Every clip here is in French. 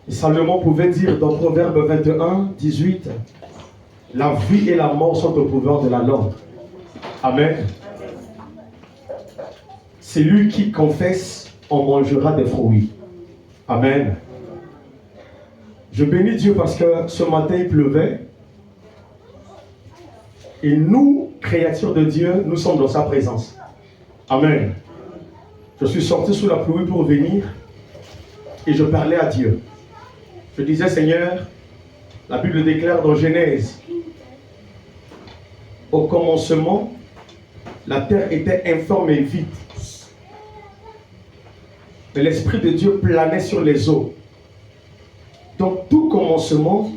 Salomon pouvait dire dans Proverbe 21, 18, la vie et la mort sont au pouvoir de la langue. Amen. C'est lui qui confesse, on mangera des fruits. Amen. Je bénis Dieu parce que ce matin il pleuvait. Et nous, créatures de Dieu, nous sommes dans sa présence. Amen. Je suis sorti sous la pluie pour venir et je parlais à Dieu. Je disais, Seigneur, la Bible déclare dans Genèse, au commencement, la terre était informe et vide. Mais l'Esprit de Dieu planait sur les eaux. Donc tout commencement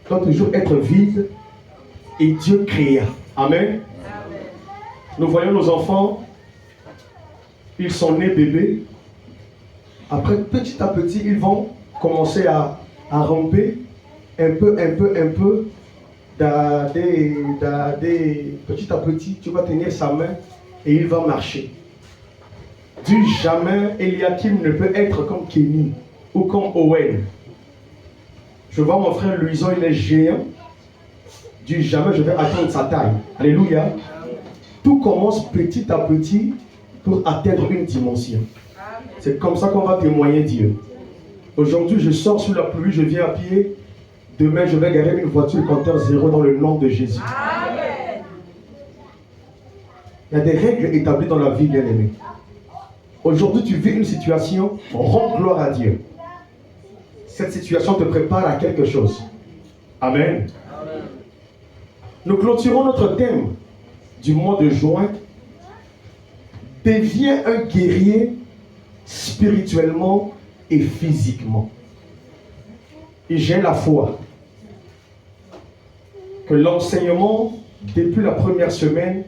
doit toujours être vide et Dieu créa. Amen. Nous voyons nos enfants, ils sont nés bébés. Après, petit à petit, ils vont commencer à ramper un peu. Petit à petit, tu vas tenir sa main et il va marcher. Du jamais, Eliakim ne peut être comme Kenny ou comme Owen. Je vois mon frère Louison, il est géant. Du jamais, je vais atteindre sa taille. Alléluia. Tout commence petit à petit pour atteindre une dimension. C'est comme ça qu'on va témoigner Dieu. Aujourd'hui, je sors sous la pluie, je viens à pied. Demain, je vais garer une voiture compteur zéro dans le nom de Jésus. Amen. Il y a des règles établies dans la vie, bien-aimée. Aujourd'hui, tu vis une situation, rends gloire à Dieu. Cette situation te prépare à quelque chose. Amen. Amen. Nous clôturons notre thème du mois de juin. Deviens un guerrier spirituellement et physiquement. Et j'ai la foi que l'enseignement, depuis la première semaine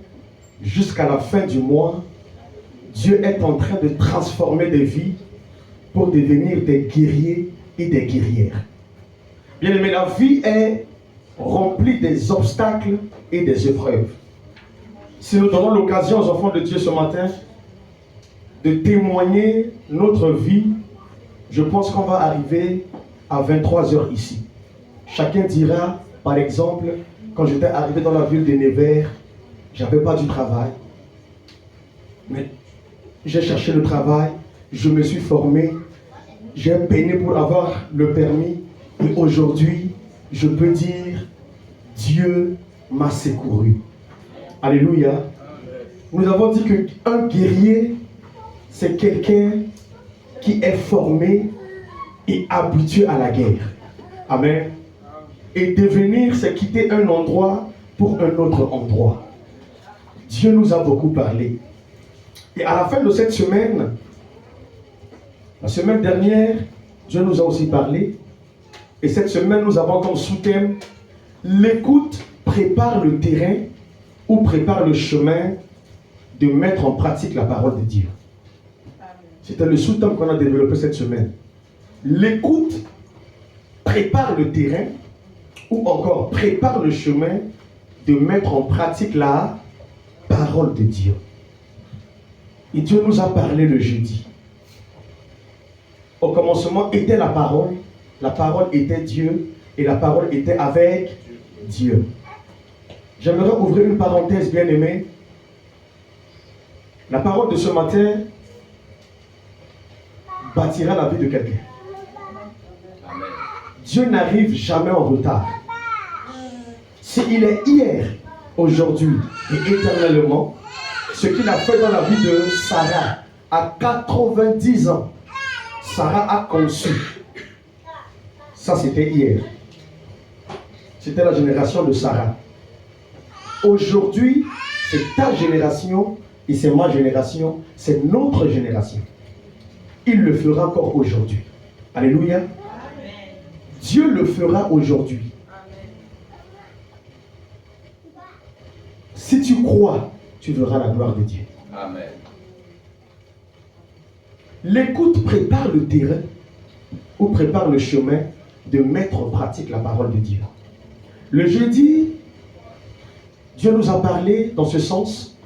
jusqu'à la fin du mois, Dieu est en train de transformer des vies pour devenir des guerriers et des guerrières. Bien aimé, la vie est remplie des obstacles et des épreuves. Si nous donnons l'occasion aux enfants de Dieu ce matin de témoigner notre vie, je pense qu'on va arriver à 23 heures ici. Chacun dira, par exemple, quand j'étais arrivé dans la ville de Nevers, je n'avais pas du travail. Mais j'ai cherché le travail, je me suis formé, j'ai peiné pour avoir le permis. Et aujourd'hui, je peux dire, Dieu m'a secouru. Alléluia. Nous avons dit qu'un guerrier, c'est quelqu'un qui est formé et habitué à la guerre. Amen. Et devenir, c'est quitter un endroit pour un autre endroit. Dieu nous a beaucoup parlé. Et à la fin de cette semaine, la semaine dernière, Dieu nous a aussi parlé. Et cette semaine, nous avons comme sous-thème, l'écoute prépare le terrain ou prépare le chemin de mettre en pratique la parole de Dieu. C'était le sous-thème qu'on a développé cette semaine. L'écoute prépare le terrain ou encore prépare le chemin de mettre en pratique la parole de Dieu. Et Dieu nous a parlé le jeudi. Au commencement était la parole était Dieu et la parole était avec Dieu. J'aimerais ouvrir une parenthèse bien aimée. La parole de ce matin bâtira la vie de quelqu'un. Dieu n'arrive jamais en retard. S'il est hier, aujourd'hui et éternellement, ce qu'il a fait dans la vie de Sarah à 90 ans, Sarah a conçu. Ça, c'était hier. C'était la génération de Sarah. Aujourd'hui, c'est ta génération et c'est ma génération, c'est notre génération. Il le fera encore aujourd'hui. Alléluia. Amen. Dieu le fera aujourd'hui. Si tu crois, tu verras la gloire de Dieu. Amen. L'écoute prépare le terrain ou prépare le chemin de mettre en pratique la parole de Dieu. Le jeudi, Dieu nous a parlé dans ce sens.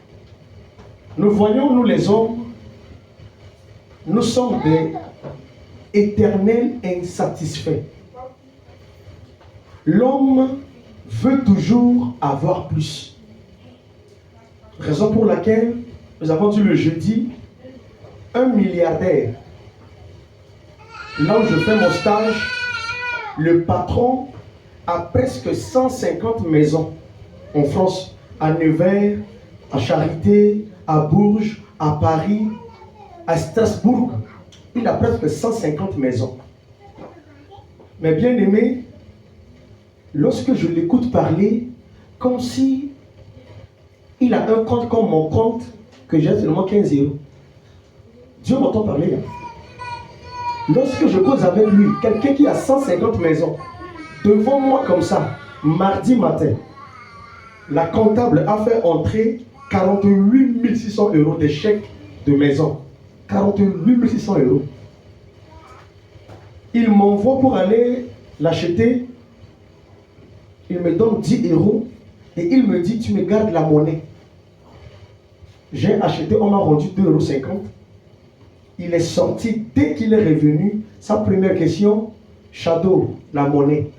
Nous voyons, nous les hommes, nous sommes éternel insatisfait. L'homme veut toujours avoir plus. Raison pour laquelle nous avons dit le jeudi, un milliardaire. Là où je fais mon stage, le patron a presque 150 maisons en France, à Nevers, à Charité, à Bourges, à Paris, à Strasbourg. Il a presque 150 maisons. Mais bien aimé, lorsque je l'écoute parler, comme si il a un compte comme mon compte, que j'ai seulement 15 euros. Dieu m'entend parler. Lorsque je cause avec lui, quelqu'un qui a 150 maisons, devant moi comme ça, mardi matin, la comptable a fait entrer 48 600 euros de chèques de maison. 48 600 euros. Il m'envoie pour aller l'acheter. Il me donne 10 euros et il me dit, tu me gardes la monnaie. J'ai acheté, on m'a rendu 2,50 euros. Il est sorti, dès qu'il est revenu, sa première question, Shadow, la monnaie.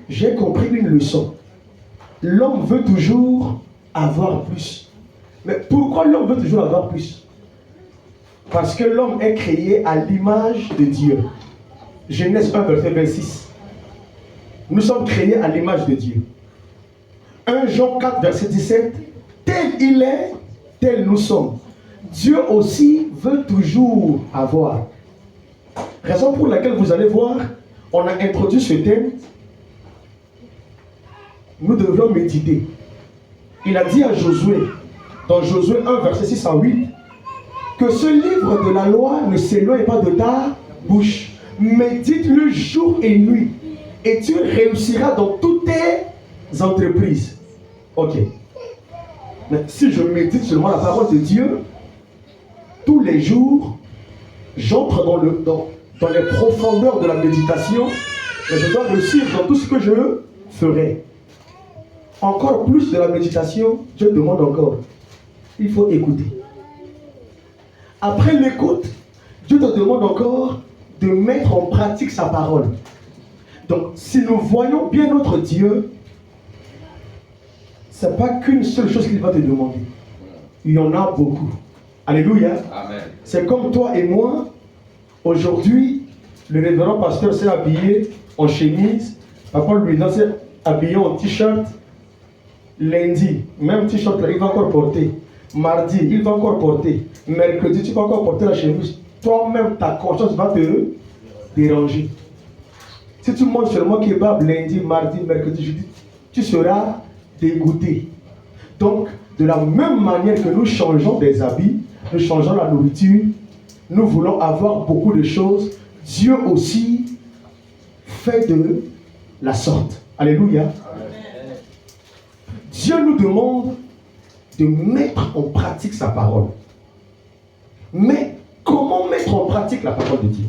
J'ai compris une leçon. L'homme veut toujours avoir plus. Mais pourquoi l'homme veut toujours avoir plus? Parce que l'homme est créé à l'image de Dieu. Genèse 1, verset 26. Nous sommes créés à l'image de Dieu. 1 Jean 4, verset 17. Tel il est, tel nous sommes. Dieu aussi veut toujours avoir. Raison pour laquelle vous allez voir, on a introduit ce thème. Nous devrons méditer. Il a dit à Josué, dans Josué 1, verset 6 à 8, que ce livre de la loi ne s'éloigne pas de ta bouche. Médite-le jour et nuit, et tu réussiras dans toutes tes entreprises. Ok. Mais si je médite seulement la parole de Dieu, tous les jours, j'entre dans les profondeurs de la méditation, et je dois réussir dans tout ce que je ferai. Encore plus de la méditation, Dieu demande encore. Il faut écouter. Après l'écoute, Dieu te demande encore de mettre en pratique sa parole. Donc, si nous voyons bien notre Dieu, ce n'est pas qu'une seule chose qu'il va te demander. Il y en a beaucoup. Alléluia. Amen. C'est comme toi et moi. Aujourd'hui, le révérend pasteur s'est habillé en chemise. Papa lui s'est habillé en t-shirt. Lundi, même t-shirt là, il va encore porter. Mardi, il va encore porter. Mercredi, tu vas encore porter la chemise. Toi-même, ta conscience va te déranger. Si tu manges seulement kebab lundi, mardi, mercredi, jeudi, tu seras dégoûté. Donc, de la même manière que nous changeons des habits, nous changeons la nourriture, nous voulons avoir beaucoup de choses. Dieu aussi fait de la sorte. Alléluia. Amen. Dieu nous demande de mettre en pratique sa parole. Mais comment mettre en pratique la parole de Dieu?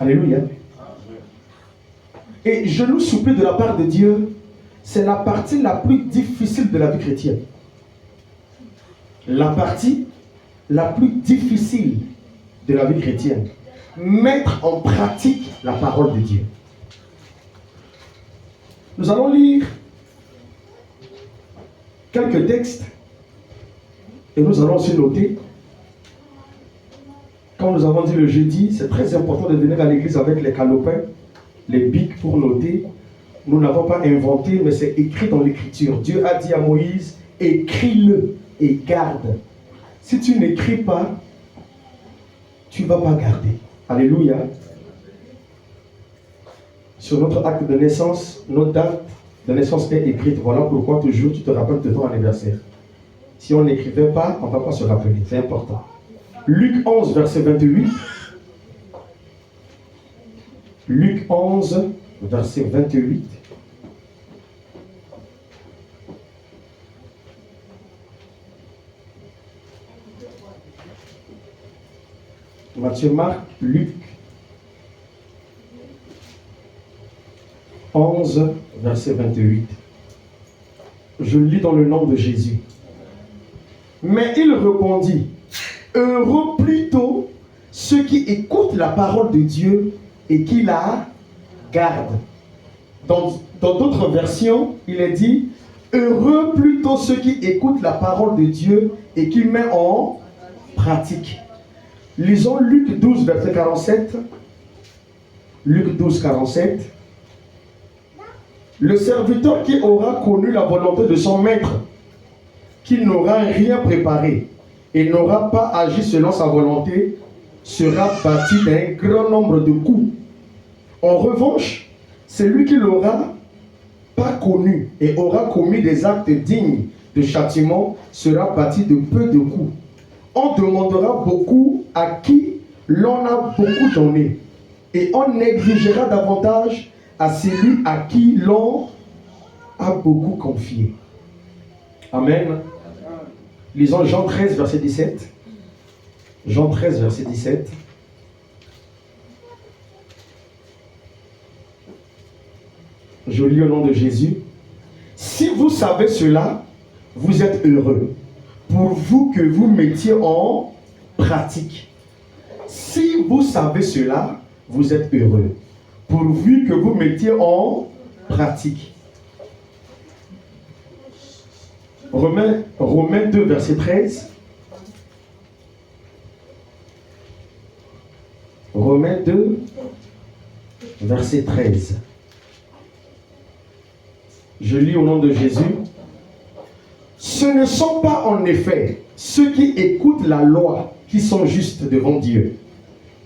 Alléluia. Et je nous supplie de la part de Dieu, c'est la partie la plus difficile de la vie chrétienne. La partie la plus difficile de la vie chrétienne. Mettre en pratique la parole de Dieu. Nous allons lire quelques textes et nous allons aussi noter. Comme nous avons dit le jeudi, c'est très important de venir à l'église avec les calepins, les bics pour noter. Nous n'avons pas inventé, mais c'est écrit dans l'écriture. Dieu a dit à Moïse, écris-le et garde. Si tu n'écris pas, tu ne vas pas garder. Alléluia. Sur notre acte de naissance, notre date de naissance est écrite. Voilà pourquoi toujours tu te rappelles de ton anniversaire. Si on n'écrivait pas, on ne va pas se rappeler. C'est important. Luc 11, verset 28. Luc 11, verset 28. Matthieu, Marc, Luc 11, verset 28. Je lis dans le nom de Jésus. Mais il répondit, heureux plutôt ceux qui écoutent la parole de Dieu et qui la gardent. Dans d'autres versions, il est dit, heureux plutôt ceux qui écoutent la parole de Dieu et qui mettent en pratique. Lisons Luc 12, verset 47. Luc 12, 47. Le serviteur qui aura connu la volonté de son maître, qui n'aura rien préparé et n'aura pas agi selon sa volonté, sera bâti d'un grand nombre de coups. En revanche, celui qui l'aura pas connu et aura commis des actes dignes de châtiment sera bâti de peu de coups. On demandera beaucoup à qui l'on a beaucoup donné, et on exigera davantage à celui à qui l'on a beaucoup confié. Amen. Lisons Jean 13, verset 17. Jean 13, verset 17. Je lis au nom de Jésus. Si vous savez cela, vous êtes heureux, pourvu que vous mettiez en pratique. Si vous savez cela, vous êtes heureux, pourvu que vous mettiez en pratique. Romains 2, verset 13. Romains 2, verset 13. Je lis au nom de Jésus. Ce ne sont pas en effet ceux qui écoutent la loi qui sont justes devant Dieu,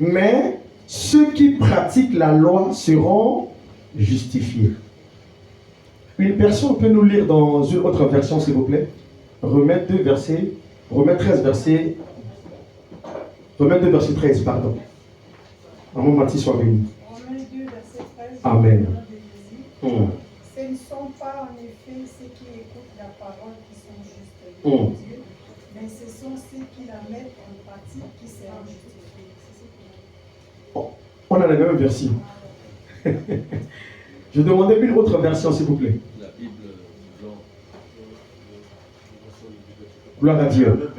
mais ceux qui pratiquent la loi seront justifiés. Une personne peut nous lire dans une autre version, s'il vous plaît. Romains 2, verset 13, pardon. Amen, Mathis soit béni. Romains 2, verset 13. Amen. Ce ne sont pas en effet ceux qui écoutent la parole qui sont justes devant Dieu, mais ce sont ceux qui la mettent en pratique qui seront justifiés. On a la même version. Je demandais une autre version, s'il vous plaît. La Bible, Gloire à Dieu.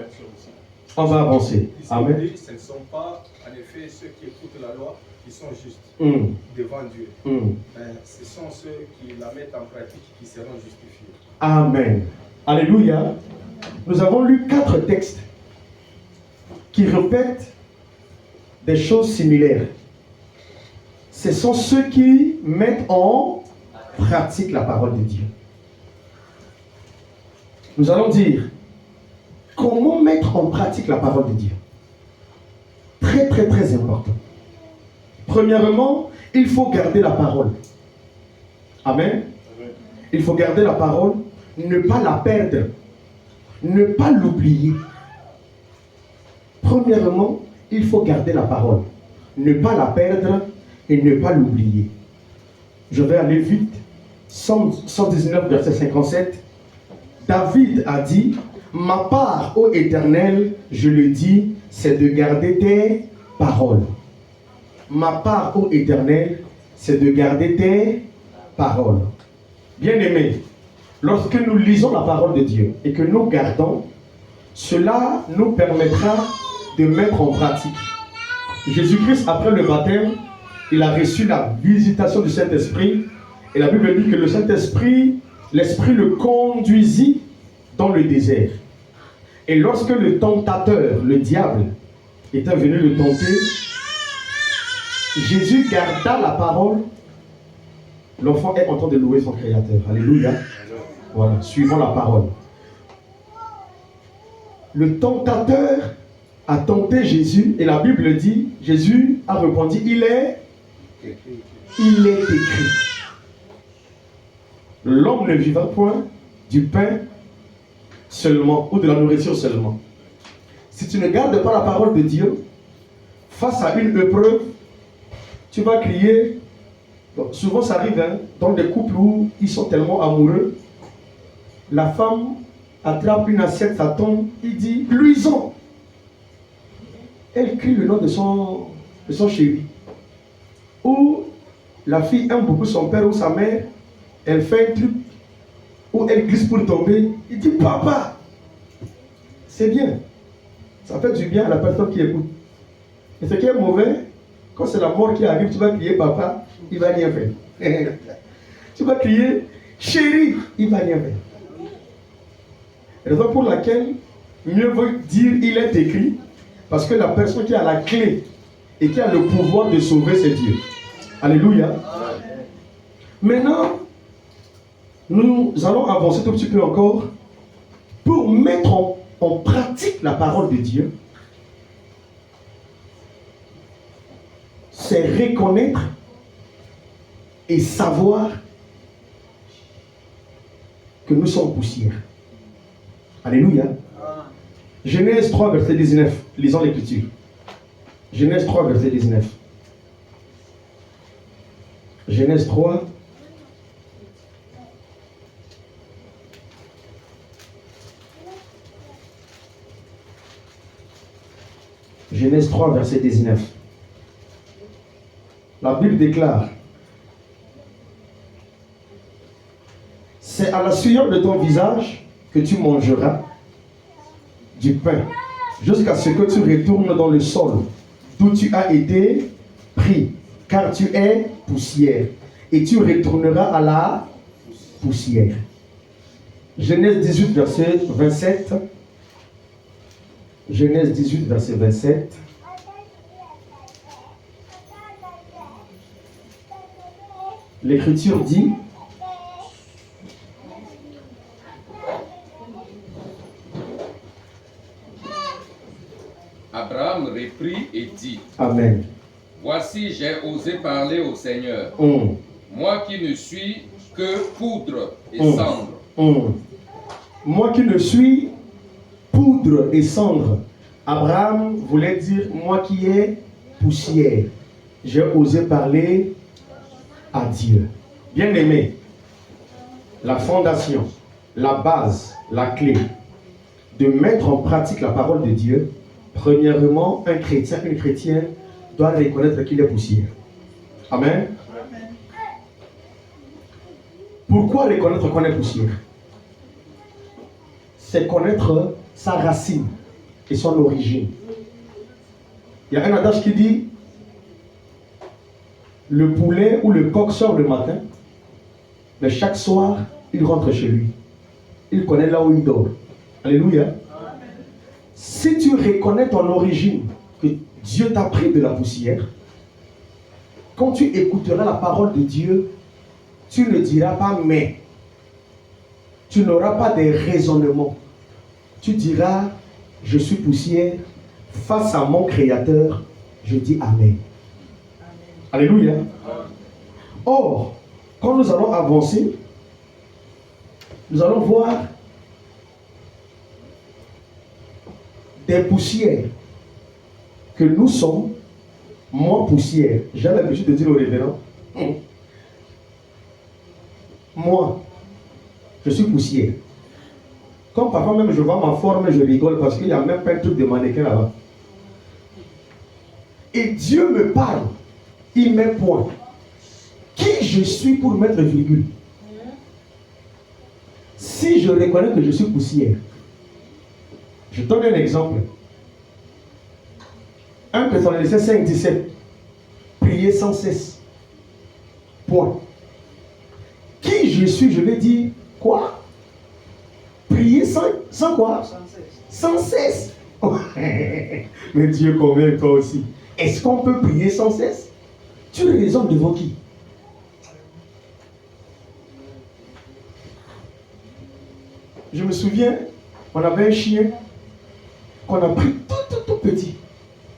On va avancer. Amen. Ce ne sont pas, en effet, ceux qui écoutent la loi qui sont justes devant Dieu. Mais ce sont ceux qui la mettent en pratique qui seront justifiés. Amen. Alléluia. Nous avons lu 4 textes qui répètent des choses similaires. Ce sont ceux qui mettent en pratique la parole de Dieu. Nous allons dire comment mettre en pratique la parole de Dieu. Très, très, très important. Premièrement, il faut garder la parole. Amen. Il faut garder la parole, ne pas la perdre, ne pas l'oublier. Premièrement, il faut garder la parole, ne pas la perdre et ne pas l'oublier. Je vais aller vite. Psaume 119, verset 57. David a dit, ma part, ô Éternel, je le dis, c'est de garder tes paroles. Ma part, ô Éternel, c'est de garder tes paroles. Bien-aimés, lorsque nous lisons la parole de Dieu et que nous gardons, cela nous permettra de mettre en pratique. Jésus-Christ, après le baptême, il a reçu la visitation du Saint-Esprit. Et la Bible dit que le Saint-Esprit, l'Esprit le conduisit dans le désert. Et lorsque le tentateur, le diable, était venu le tenter, Jésus garda la parole. L'enfant est en train de louer son Créateur. Alléluia. Voilà, suivons la parole. Le tentateur a tenté Jésus et la Bible dit, Jésus a répondu, il est écrit. L'homme ne vivra point du pain seulement ou de la nourriture seulement. Si tu ne gardes pas la parole de Dieu, face à une épreuve, tu vas crier. Donc, souvent ça arrive dans des couples où ils sont tellement amoureux. La femme attrape une assiette, ça tombe, il dit luisant. Elle crie le nom de son chéri. Ou la fille aime beaucoup son père ou sa mère, elle fait un truc où elle glisse pour tomber, il dit papa. C'est bien. Ça fait du bien à la personne qui écoute. Et ce qui est mauvais, quand c'est la mort qui arrive, tu vas crier papa, il ne va rien faire. Tu vas crier chérie, il ne va rien faire. Raison pour laquelle, mieux vaut dire il est écrit, parce que la personne qui a la clé et qui a le pouvoir de sauver, c'est Dieu. Alléluia. Maintenant, nous allons avancer tout petit peu encore pour mettre en pratique la parole de Dieu. C'est reconnaître et savoir que nous sommes poussière. Alléluia. Genèse 3, verset 19. Lisons l'écriture. Genèse 3, verset 19. Genèse 3. Genèse 3, verset 19. La Bible déclare: c'est à la sueur de ton visage que tu mangeras du pain, jusqu'à ce que tu retournes dans le sol d'où tu as été pris, car tu es poussière, et tu retourneras à la poussière. Genèse 18, verset 27. Genèse 18, verset 27. L'Écriture dit: Abraham reprit et dit: Amen. Voici, j'ai osé parler au Seigneur, moi qui ne suis que poudre et cendre. Moi qui ne suis poudre et cendre. Abraham voulait dire moi qui est poussière. J'ai osé parler à Dieu. Bien aimé, la fondation, la base, la clé de mettre en pratique la parole de Dieu, premièrement, un chrétien, une chrétienne doit reconnaître qu'il est poussière. Amen. Pourquoi reconnaître qu'on est poussière? C'est connaître sa racine et son origine. Il y a un adage qui dit: le poulet ou le coq sort le matin, mais chaque soir, il rentre chez lui. Il connaît là où il dort. Alléluia. Si tu reconnais ton origine, que Dieu t'a pris de la poussière, quand tu écouteras la parole de Dieu, tu ne diras pas mais. Tu n'auras pas de raisonnement. Tu diras: je suis poussière, face à mon Créateur, je dis Amen. Alléluia. Or, quand nous allons avancer, nous allons voir des poussières que nous sommes. Moi, poussière, j'ai l'habitude de dire au révérend: moi, je suis poussière. Comme parfois même je vois ma forme, je rigole parce qu'il n'y a même pas un truc de mannequin là-bas. Et Dieu me parle, il met point. Qui je suis pour mettre virgule? Si je reconnais que je suis poussière, je donne un exemple. 1 Thessaloniciens 5, 17. Priez sans cesse. Point. Qui je suis, je vais dire quoi? Prier sans quoi? Sans cesse. Mais Dieu convainc toi aussi. Est-ce qu'on peut prier sans cesse? Tu raisonnes devant qui? Je me souviens, on avait un chien qu'on a pris tout petit.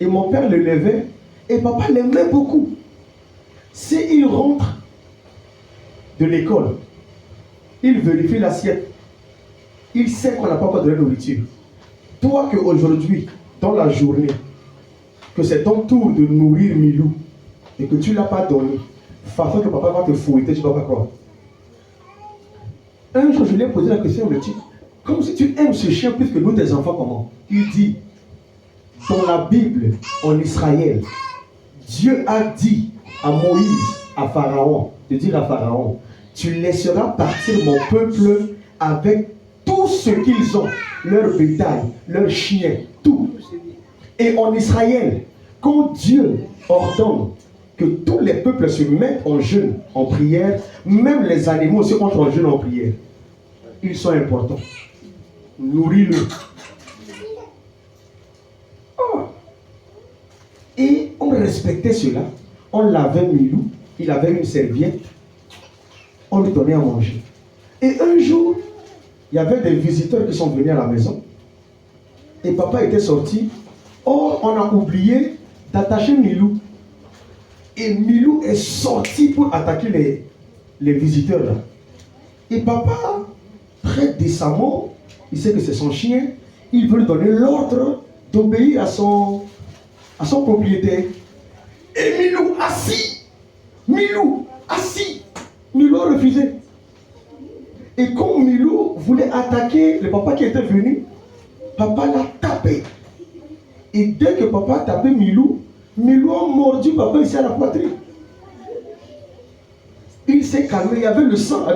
Et mon père le levait et papa l'aimait beaucoup. S'il rentre de l'école, il vérifie l'assiette. Il sait qu'on n'a pas encore donné de nourriture. Toi que aujourd'hui, dans la journée, que c'est ton tour de nourrir Milou et que tu ne l'as pas donné, façon que papa va te fouetter, tu ne vas pas croire. Un jour, je lui ai posé la question, le type, comme si tu aimes ce chien plus que nous, tes enfants, comment? Il dit, dans la Bible, en Israël, Dieu a dit à Moïse, à Pharaon, de dire à Pharaon: tu laisseras partir mon peuple avec tout ce qu'ils ont, leur bétail, leurs chiens, tout. Et en Israël, quand Dieu ordonne que tous les peuples se mettent en jeûne, en prière, même les animaux se entrent en jeûne, en prière. Ils sont importants. Nourris-le. Oh. Et on respectait cela. On lavait Milou. Il avait une serviette. On lui donnait à manger. Et un jour, il y avait des visiteurs qui sont venus à la maison. Et papa était sorti. Or, on a oublié d'attacher Milou. Et Milou est sorti pour attaquer les visiteurs là. Et papa, très décemment, il sait que c'est son chien, il veut lui donner l'ordre d'obéir à son propriétaire. Et Milou assis. Milou assis. Milou a refusé. Et quand Milou voulait attaquer le papa qui était venu, papa l'a tapé. Et dès que papa a tapé Milou, Milou a mordu papa ici à la poitrine. Il s'est calmé, il y avait le sang.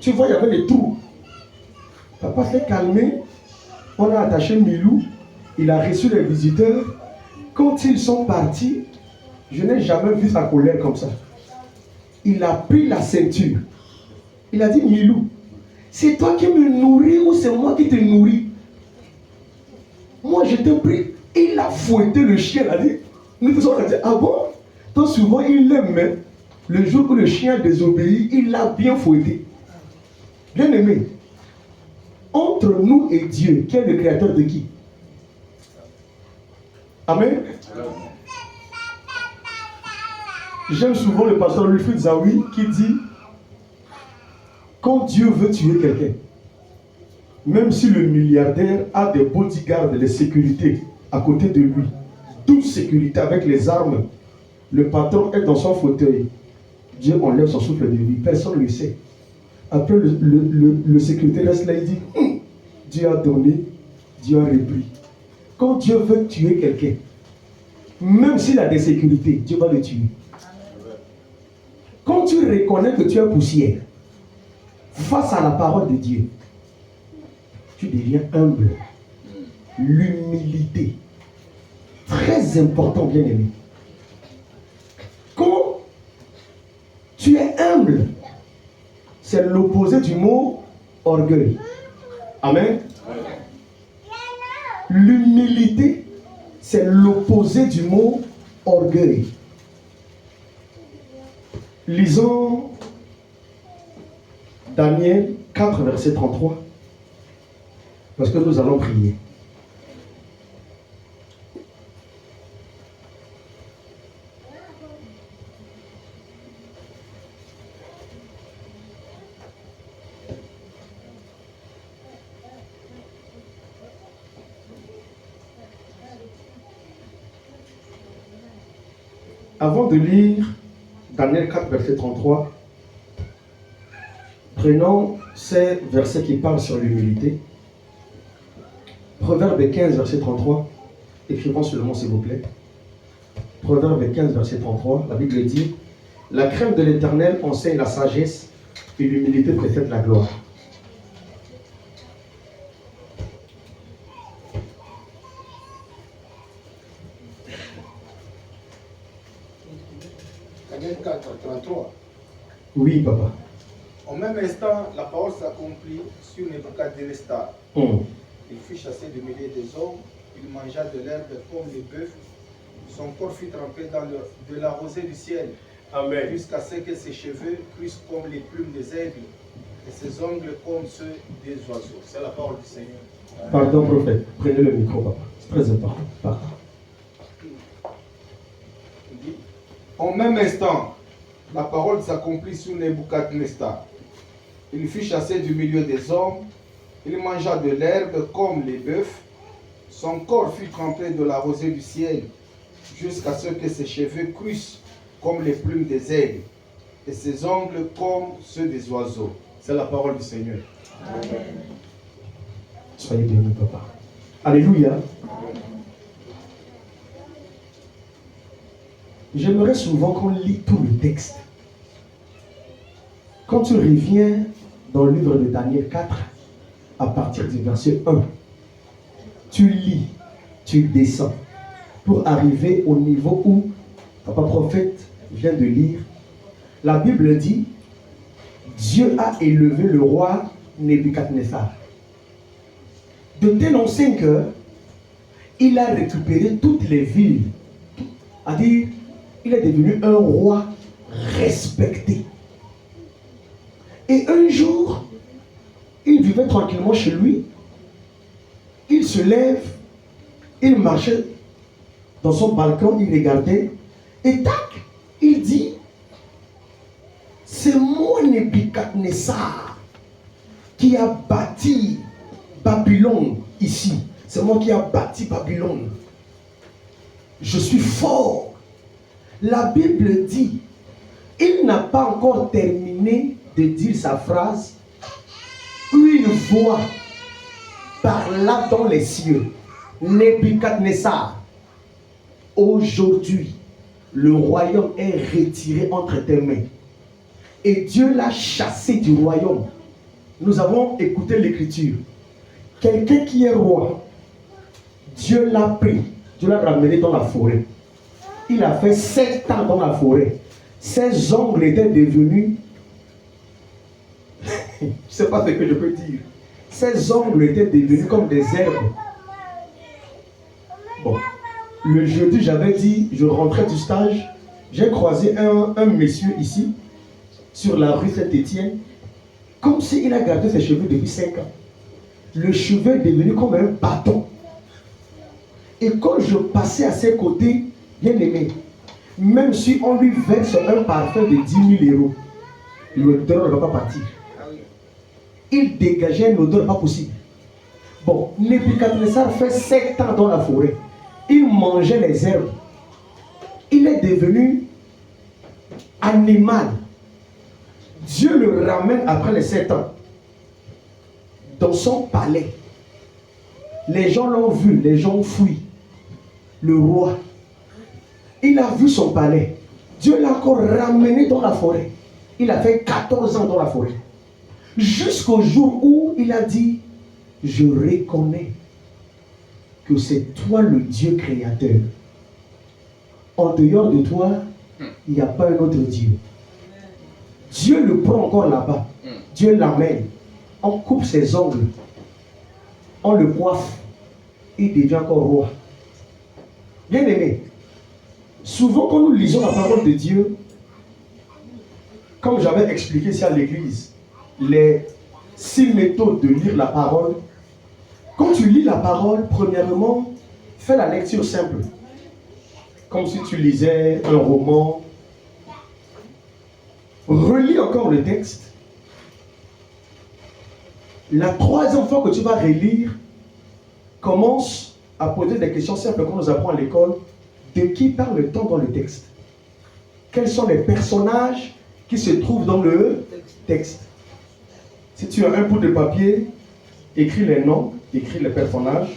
Tu vois, il y avait les trous. Papa s'est calmé. On a attaché Milou. Il a reçu les visiteurs. Quand ils sont partis, je n'ai jamais vu sa colère comme ça. Il a pris la ceinture. Il a dit, Milou, c'est toi qui me nourris ou c'est moi qui te nourris? Moi, je t'ai pris. Il a fouetté le chien. Il a dit, nous tous on a dit, ah bon? Donc souvent, il l'aime, mais le jour où le chien désobéit, il l'a bien fouetté. Bien aimé, entre nous et Dieu, qui est le créateur de qui? Amen. J'aime souvent le pasteur Wilfried Zawi qui dit, quand Dieu veut tuer quelqu'un, même si le milliardaire a des bodyguards, des sécurités à côté de lui, toute sécurité avec les armes, le patron est dans son fauteuil, Dieu enlève son souffle de vie, personne ne le sait. Après le sécuritaire reste là, il dit, Dieu a donné, Dieu a repris. Quand Dieu veut tuer quelqu'un, même s'il a des sécurités, Dieu va le tuer. Quand tu reconnais que tu es poussière, face à la parole de Dieu, tu deviens humble. L'humilité, très important, bien aimé. Quand tu es humble, c'est l'opposé du mot orgueil. Amen. L'humilité, c'est l'opposé du mot orgueil. Lisons Daniel 4, verset 33. Parce que nous allons prier. Avant de lire Daniel 4, verset 33, prenons ces versets qui parlent sur l'humilité. Proverbe 15, verset 33. Écrivons seulement, s'il vous plaît. Proverbe 15, verset 33. La Bible dit, la crainte de l'Éternel enseigne la sagesse et l'humilité précède la gloire. Daniel 4, 33. Oui, papa. En même instant, la parole s'accomplit sur Nebuchadnezzar. Il fut chassé du milieu des hommes, il mangea de l'herbe comme les bœufs, son corps fut trempé dans de la rosée du ciel. Amen. Jusqu'à ce que ses cheveux crissent comme les plumes des aigles et ses ongles comme ceux des oiseaux. C'est la parole du Seigneur. Pardon, prophète. Prenez le micro, papa. C'est très important. Pardon. En même instant, la parole s'accomplit sur Nebuchadnezzar. Il fut chassé du milieu des hommes, il mangea de l'herbe comme les bœufs, son corps fut trempé de la rosée du ciel, jusqu'à ce que ses cheveux crissent comme les plumes des aigles, et ses ongles comme ceux des oiseaux. C'est la parole du Seigneur. Amen. Soyez bénis, papa. Alléluia. J'aimerais souvent qu'on lit tout le texte. Quand tu reviens dans le livre de Daniel 4, à partir du verset 1, tu lis, tu descends. pour arriver au niveau où Papa Prophète vient de lire. La Bible dit, Dieu a élevé le roi Nebuchadnezzar de telle enseigne que il a récupéré toutes les villes. C'est-à-dire, il est devenu un roi respecté. Et un jour, il vivait tranquillement chez lui. Il se lève, il marchait dans son balcon, il regardait, et tac, il dit, c'est moi Nebuchadnezzar qui a bâti Babylone ici. C'est moi qui a bâti Babylone. Je suis fort. La Bible dit, il n'a pas encore terminé de dire sa phrase. Une voix parla dans les cieux. Nebuchadnezzar, aujourd'hui, le royaume est retiré entre tes mains. Et Dieu l'a chassé du royaume. Nous avons écouté l'écriture. Quelqu'un qui est roi, Dieu l'a pris, Dieu l'a ramené dans la forêt. Il a fait 7 ans dans la forêt. Ses ongles étaient devenus, je ne sais pas ce que je peux dire, ses ongles étaient devenus comme des herbes. Bon, le jeudi, j'avais dit, je rentrais du stage, j'ai croisé un monsieur ici, sur la rue Saint-Étienne, comme s'il a gardé ses cheveux depuis 5 ans. Le cheveu est devenu comme un bâton. Et quand je passais à ses côtés, bien aimé, même si on lui verse un parfum de 10 000 euros, l'odeur ne va pas partir. Il dégageait une odeur pas possible. Bon, Nebuchadnezzar fait 7 ans dans la forêt. Il mangeait les herbes. Il est devenu animal. Dieu le ramène après les 7 ans dans son palais. Les gens l'ont vu, les gens ont fui. Le roi, il a vu son palais. Dieu l'a encore ramené dans la forêt. Il a fait 14 ans dans la forêt. Jusqu'au jour où il a dit, je reconnais que c'est toi le Dieu créateur. En dehors de toi, il n'y a pas un autre Dieu. Dieu le prend encore là-bas. Dieu l'amène. On coupe ses ongles. On le coiffe. Il devient encore roi. Bien aimé, souvent quand nous lisons la parole de Dieu, comme j'avais expliqué ici à l'église, les 6 méthodes de lire la parole, quand tu lis la parole, premièrement, fais la lecture simple. Comme si tu lisais un roman. Relis encore le texte. La 3e fois que tu vas relire, commence à poser des questions simples qu'on nous apprend à l'école. De qui parle-t-on dans le texte? Quels sont les personnages qui se trouvent dans le texte? Si tu as un bout de papier, écris les noms, écris les personnages.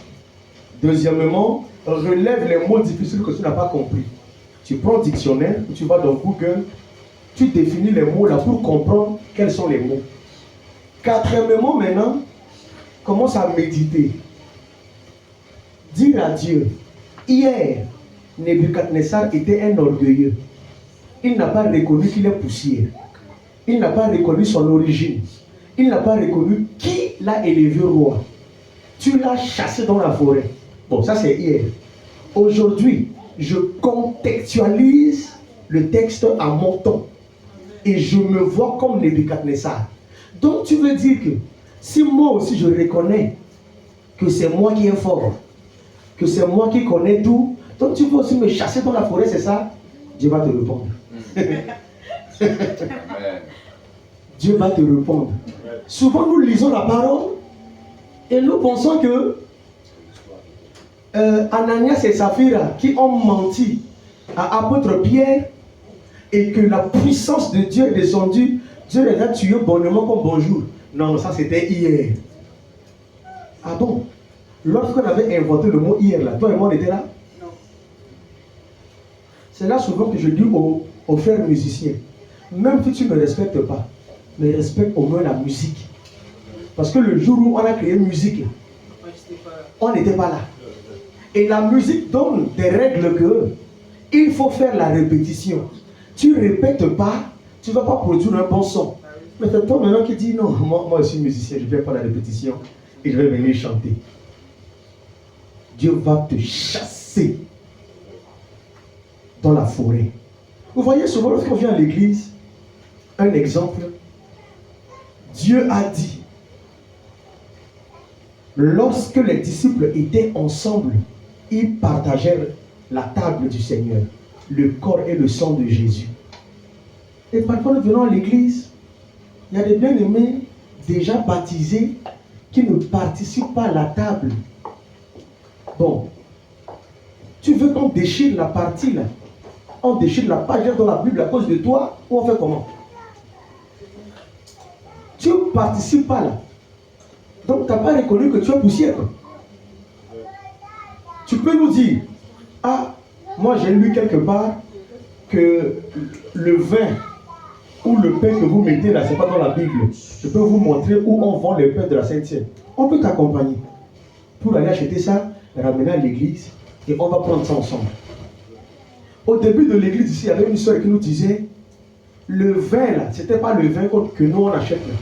Deuxièmement, relève les mots difficiles que tu n'as pas compris. Tu prends le dictionnaire, ou tu vas dans Google, tu définis les mots là pour comprendre quels sont les mots. 4e, maintenant, commence à méditer. Dire à Dieu, hier, Nebuchadnezzar était un orgueilleux. Il n'a pas reconnu qu'il est poussière. Il n'a pas reconnu son origine. Il n'a pas reconnu qui l'a élevé roi. Tu l'as chassé dans la forêt. Bon, ça c'est hier. Aujourd'hui, je contextualise le texte à mon ton. Et je me vois comme Nebuchadnezzar. Donc tu veux dire que si moi aussi je reconnais que c'est moi qui est fort, que c'est moi qui connais tout, donc tu veux aussi me chasser dans la forêt, c'est ça? Dieu va te répondre. Dieu va te répondre. Souvent nous lisons la parole et nous pensons que Ananias et Saphira qui ont menti à apôtre Pierre et que la puissance de Dieu est descendue, Dieu les a tués bonnement comme bonjour. Non, ça c'était hier. Ah bon? Lorsqu'on avait inventé le mot hier, là, toi et moi on était là? Non. C'est là souvent que je dis aux frères musiciens, même si tu ne me respectes pas, mais respecte au moins la musique. Parce que le jour où on a créé musique, on n'était pas là. Et la musique donne des règles que il faut faire la répétition. Tu ne répètes pas, tu ne vas pas produire un bon son. Mais c'est toi maintenant qui dis non, moi je suis musicien, je ne fais pas la répétition et je vais venir chanter. Dieu va te chasser dans la forêt. Vous voyez souvent lorsqu'on vient à l'église, un exemple, Dieu a dit, lorsque les disciples étaient ensemble, ils partagèrent la table du Seigneur, le corps et le sang de Jésus. Et parfois nous venons à l'église, il y a des bien-aimés déjà baptisés qui ne participent pas à la table. Bon, tu veux qu'on déchire la partie là, on déchire la page dans la Bible à cause de toi, ou on fait comment? Tu ne participes pas là. Donc tu n'as pas reconnu que tu es poussière. Tu peux nous dire, ah, moi j'ai lu quelque part que le vin ou le pain que vous mettez là, ce n'est pas dans la Bible. Je peux vous montrer où on vend le pain de la Sainte-Seine. On peut t'accompagner pour aller acheter ça, ramener à l'église et on va prendre ça ensemble. Au début de l'église ici, il y avait une soeur qui nous disait, le vin là, ce n'était pas le vin que nous on achète là.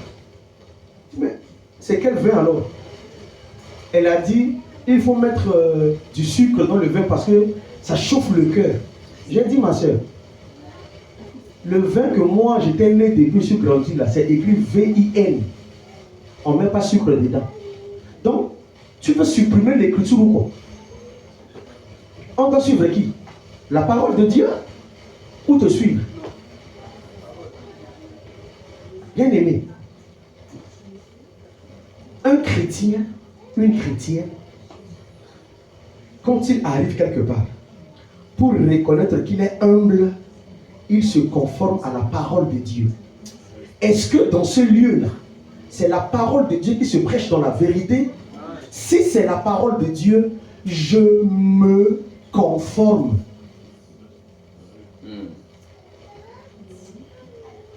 Mais c'est quel vin alors? Elle a dit, il faut mettre du sucre dans le vin parce que ça chauffe le cœur. J'ai dit, ma soeur, le vin que moi j'étais né depuis je suis grandi là, c'est écrit V-I-N. On ne met pas sucre dedans. Donc, tu veux supprimer l'écriture ou quoi? On doit suivre qui? La parole de Dieu ou te suivre? Bien aimé, un chrétien, une chrétienne, quand il arrive quelque part, pour reconnaître qu'il est humble, il se conforme à la parole de Dieu. Est-ce que dans ce lieu-là, c'est la parole de Dieu qui se prêche dans la vérité? Si c'est la parole de Dieu, je me conforme.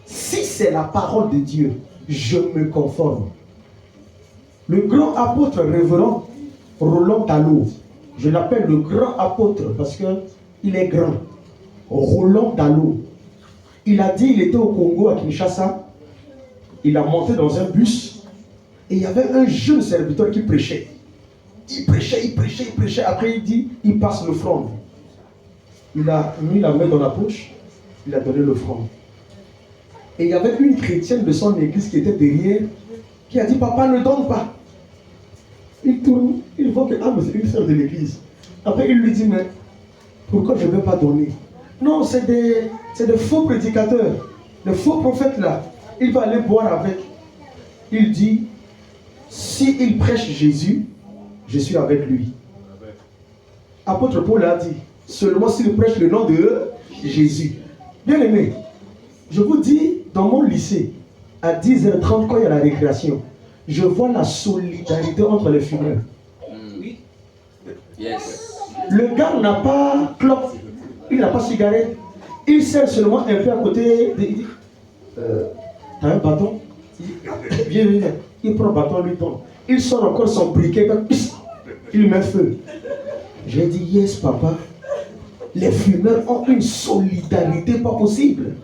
Si c'est la parole de Dieu, je me conforme. Le grand apôtre révérend Roland Dallot, je l'appelle le grand apôtre parce qu'il est grand. Roland Dallot, il a dit, il était au Congo à Kinshasa, il a monté dans un bus et il y avait un jeune serviteur qui prêchait. Il prêchait, après il dit, il passe l'offrande. Il a mis la main dans la poche, il a donné l'offrande. Et il y avait une chrétienne de son église qui était derrière, qui a dit, papa ne donne pas. Il tourne, il voit que, ah mais c'est une sœur de l'église. Après il lui dit, mais pourquoi je ne vais pas donner? Non, c'est des faux prédicateurs, les faux prophètes là. Il va aller boire avec. Il dit, si il prêche Jésus, je suis avec lui. Apôtre Paul a dit, seulement s'il prêche le nom de Jésus. Bien aimé, je vous dis, dans mon lycée, à 10h30 quand il y a la récréation, je vois la solidarité entre les fumeurs. Oui. Yes. Le gars n'a pas clope, il n'a pas cigarette, il sert seulement un peu à côté. Il dit, t'as un bâton? Viens. Il prend le bâton, lui tombe. Il sort encore son briquet, il met feu. J'ai dit, yes papa, les fumeurs ont une solidarité pas possible.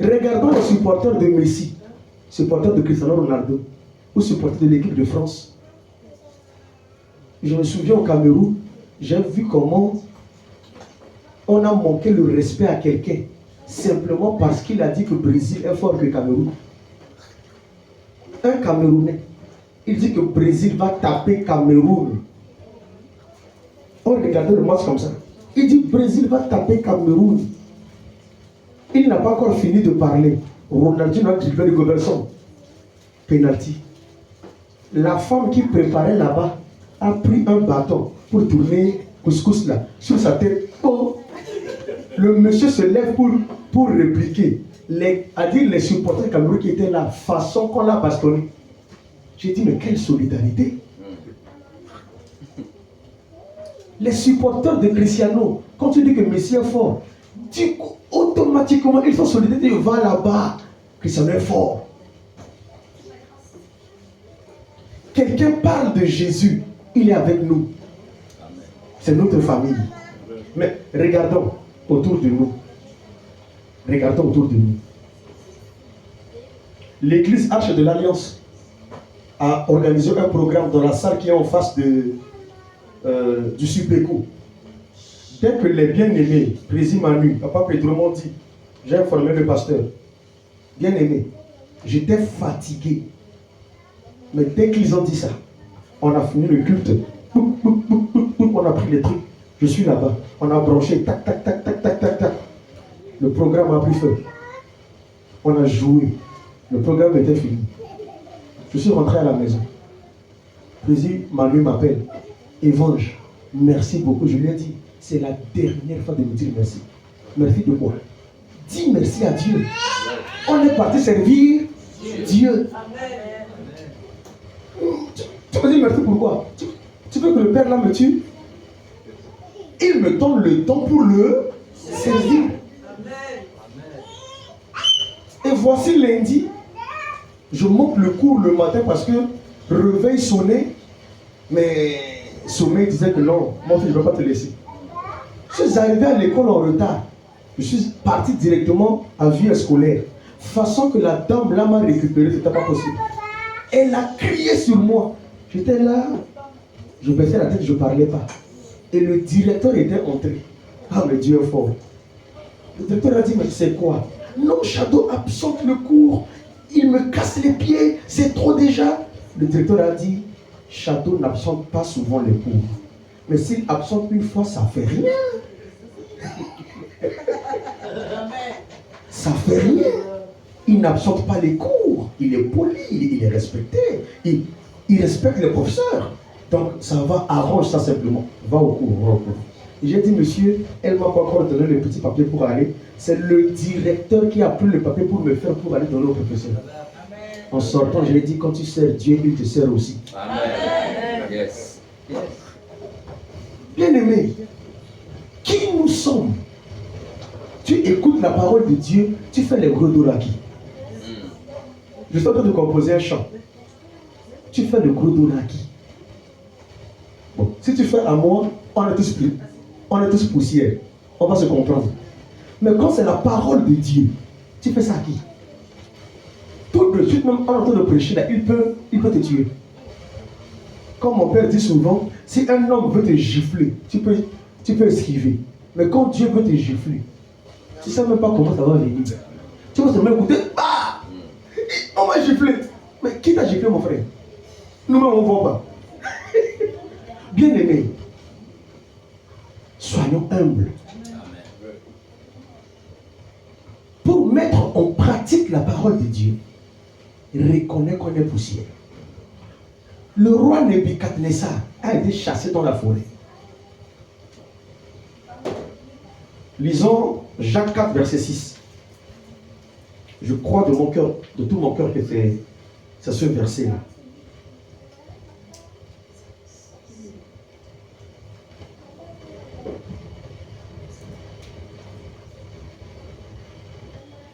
Regardons les supporters de Messi, supporters de Cristiano Ronaldo, ou supporters de l'équipe de France. Je me souviens au Cameroun, j'ai vu comment on a manqué le respect à quelqu'un, simplement parce qu'il a dit que le Brésil est fort que le Cameroun. Un Camerounais, il dit que le Brésil va taper Cameroun. On regardait le match comme ça. Il dit que le Brésil va taper Cameroun. Il n'a pas encore fini de parler. Ronaldinho a dribbler le Goberson. Penalty. La femme qui préparait là-bas a pris un bâton pour tourner couscous là sur sa tête. Oh. Le monsieur se lève pour répliquer. Les supporters camerounais qui étaient là, façon qu'on l'a bastonné. J'ai dit, mais quelle solidarité! Les supporters de Cristiano, quand tu dis que Messi est fort, automatiquement ils sont solidaires, ils vont là-bas. Cristiano est fort. Quelqu'un parle de Jésus, Il est avec nous. C'est notre famille. Mais regardons autour de nous. Regardons autour de nous. L'église Arche de l'Alliance a organisé un programme dans la salle qui est en face du Supéco. Dès que les bien-aimés, Président Manu, Papa Pedro m'ont dit, j'ai informé le pasteur, bien-aimé, j'étais fatigué. Mais dès qu'ils ont dit ça, on a fini le culte. On a pris les trucs. Je suis là-bas. On a branché. Tac, tac, tac, tac, tac, tac, tac. Le programme a pris feu. On a joué. Le programme était fini. Je suis rentré à la maison. Président Manu m'appelle. Évangile, merci beaucoup. Je lui ai dit, c'est la dernière fois de me dire merci. Merci de quoi? Dis merci à Dieu. On est parti servir Dieu. Tu me dis merci pourquoi? Tu veux que le Père là me tue? Il me donne le temps pour le servir. Et voici lundi, je monte le cours le matin parce que réveil sonnait, mais sommeil disait que non, mon fils, je ne vais pas te laisser. Je suis arrivé à l'école en retard. Je suis parti directement à vie scolaire. Façon que la dame là m'a récupéré, c'était pas possible. Elle a crié sur moi. J'étais là, je baissais la tête, je ne parlais pas. Et le directeur était entré. Ah, mais Dieu est fort. Le directeur a dit, mais c'est quoi? Non, Shadow absente le cours. Il me casse les pieds. C'est trop déjà. Le directeur a dit, Shadow n'absente pas souvent les cours. Mais s'il absente une fois, ça ne fait rien. Ça ne fait rien. Il n'absente pas les cours. Il est poli, il est respecté. Il respecte les professeurs. Donc, ça va, arrange ça simplement. Va au cours, va au cours. Et j'ai dit, monsieur, elle ne m'a pas encore donné le petit papier pour aller. C'est le directeur qui a pris le papier pour me faire pour aller donner au professeur. En sortant, je lui ai dit, quand tu sers Dieu, il te sert aussi. Amen. Yes. Bien-aimé, qui nous sommes? Tu écoutes la parole de Dieu, tu fais les Grodoraki. Je suis en train de composer un chant. Tu fais le Grodoraki. Bon, si tu fais à moi, on est tous poussière. On va se comprendre. Mais quand c'est la parole de Dieu, tu fais ça à qui? Tout de suite, même en train de prêcher, là, il peut te tuer. Comme mon père dit souvent, si un homme veut te gifler, tu peux esquiver. Mais quand Dieu veut te gifler, tu ne sais même pas comment ça va venir. Tu vas seulement écouter, bah! On m'a giflé. Mais qui t'a giflé, mon frère? Nous-mêmes, on ne voit pas. Bien-aimés, soyons humbles. Pour mettre en pratique la parole de Dieu, reconnais qu'on est poussière. Le roi Nebuchadnezzar a été chassé dans la forêt. Lisons Jacques 4, verset 6. Je crois de mon cœur, de tout mon cœur que c'est ce verset-là.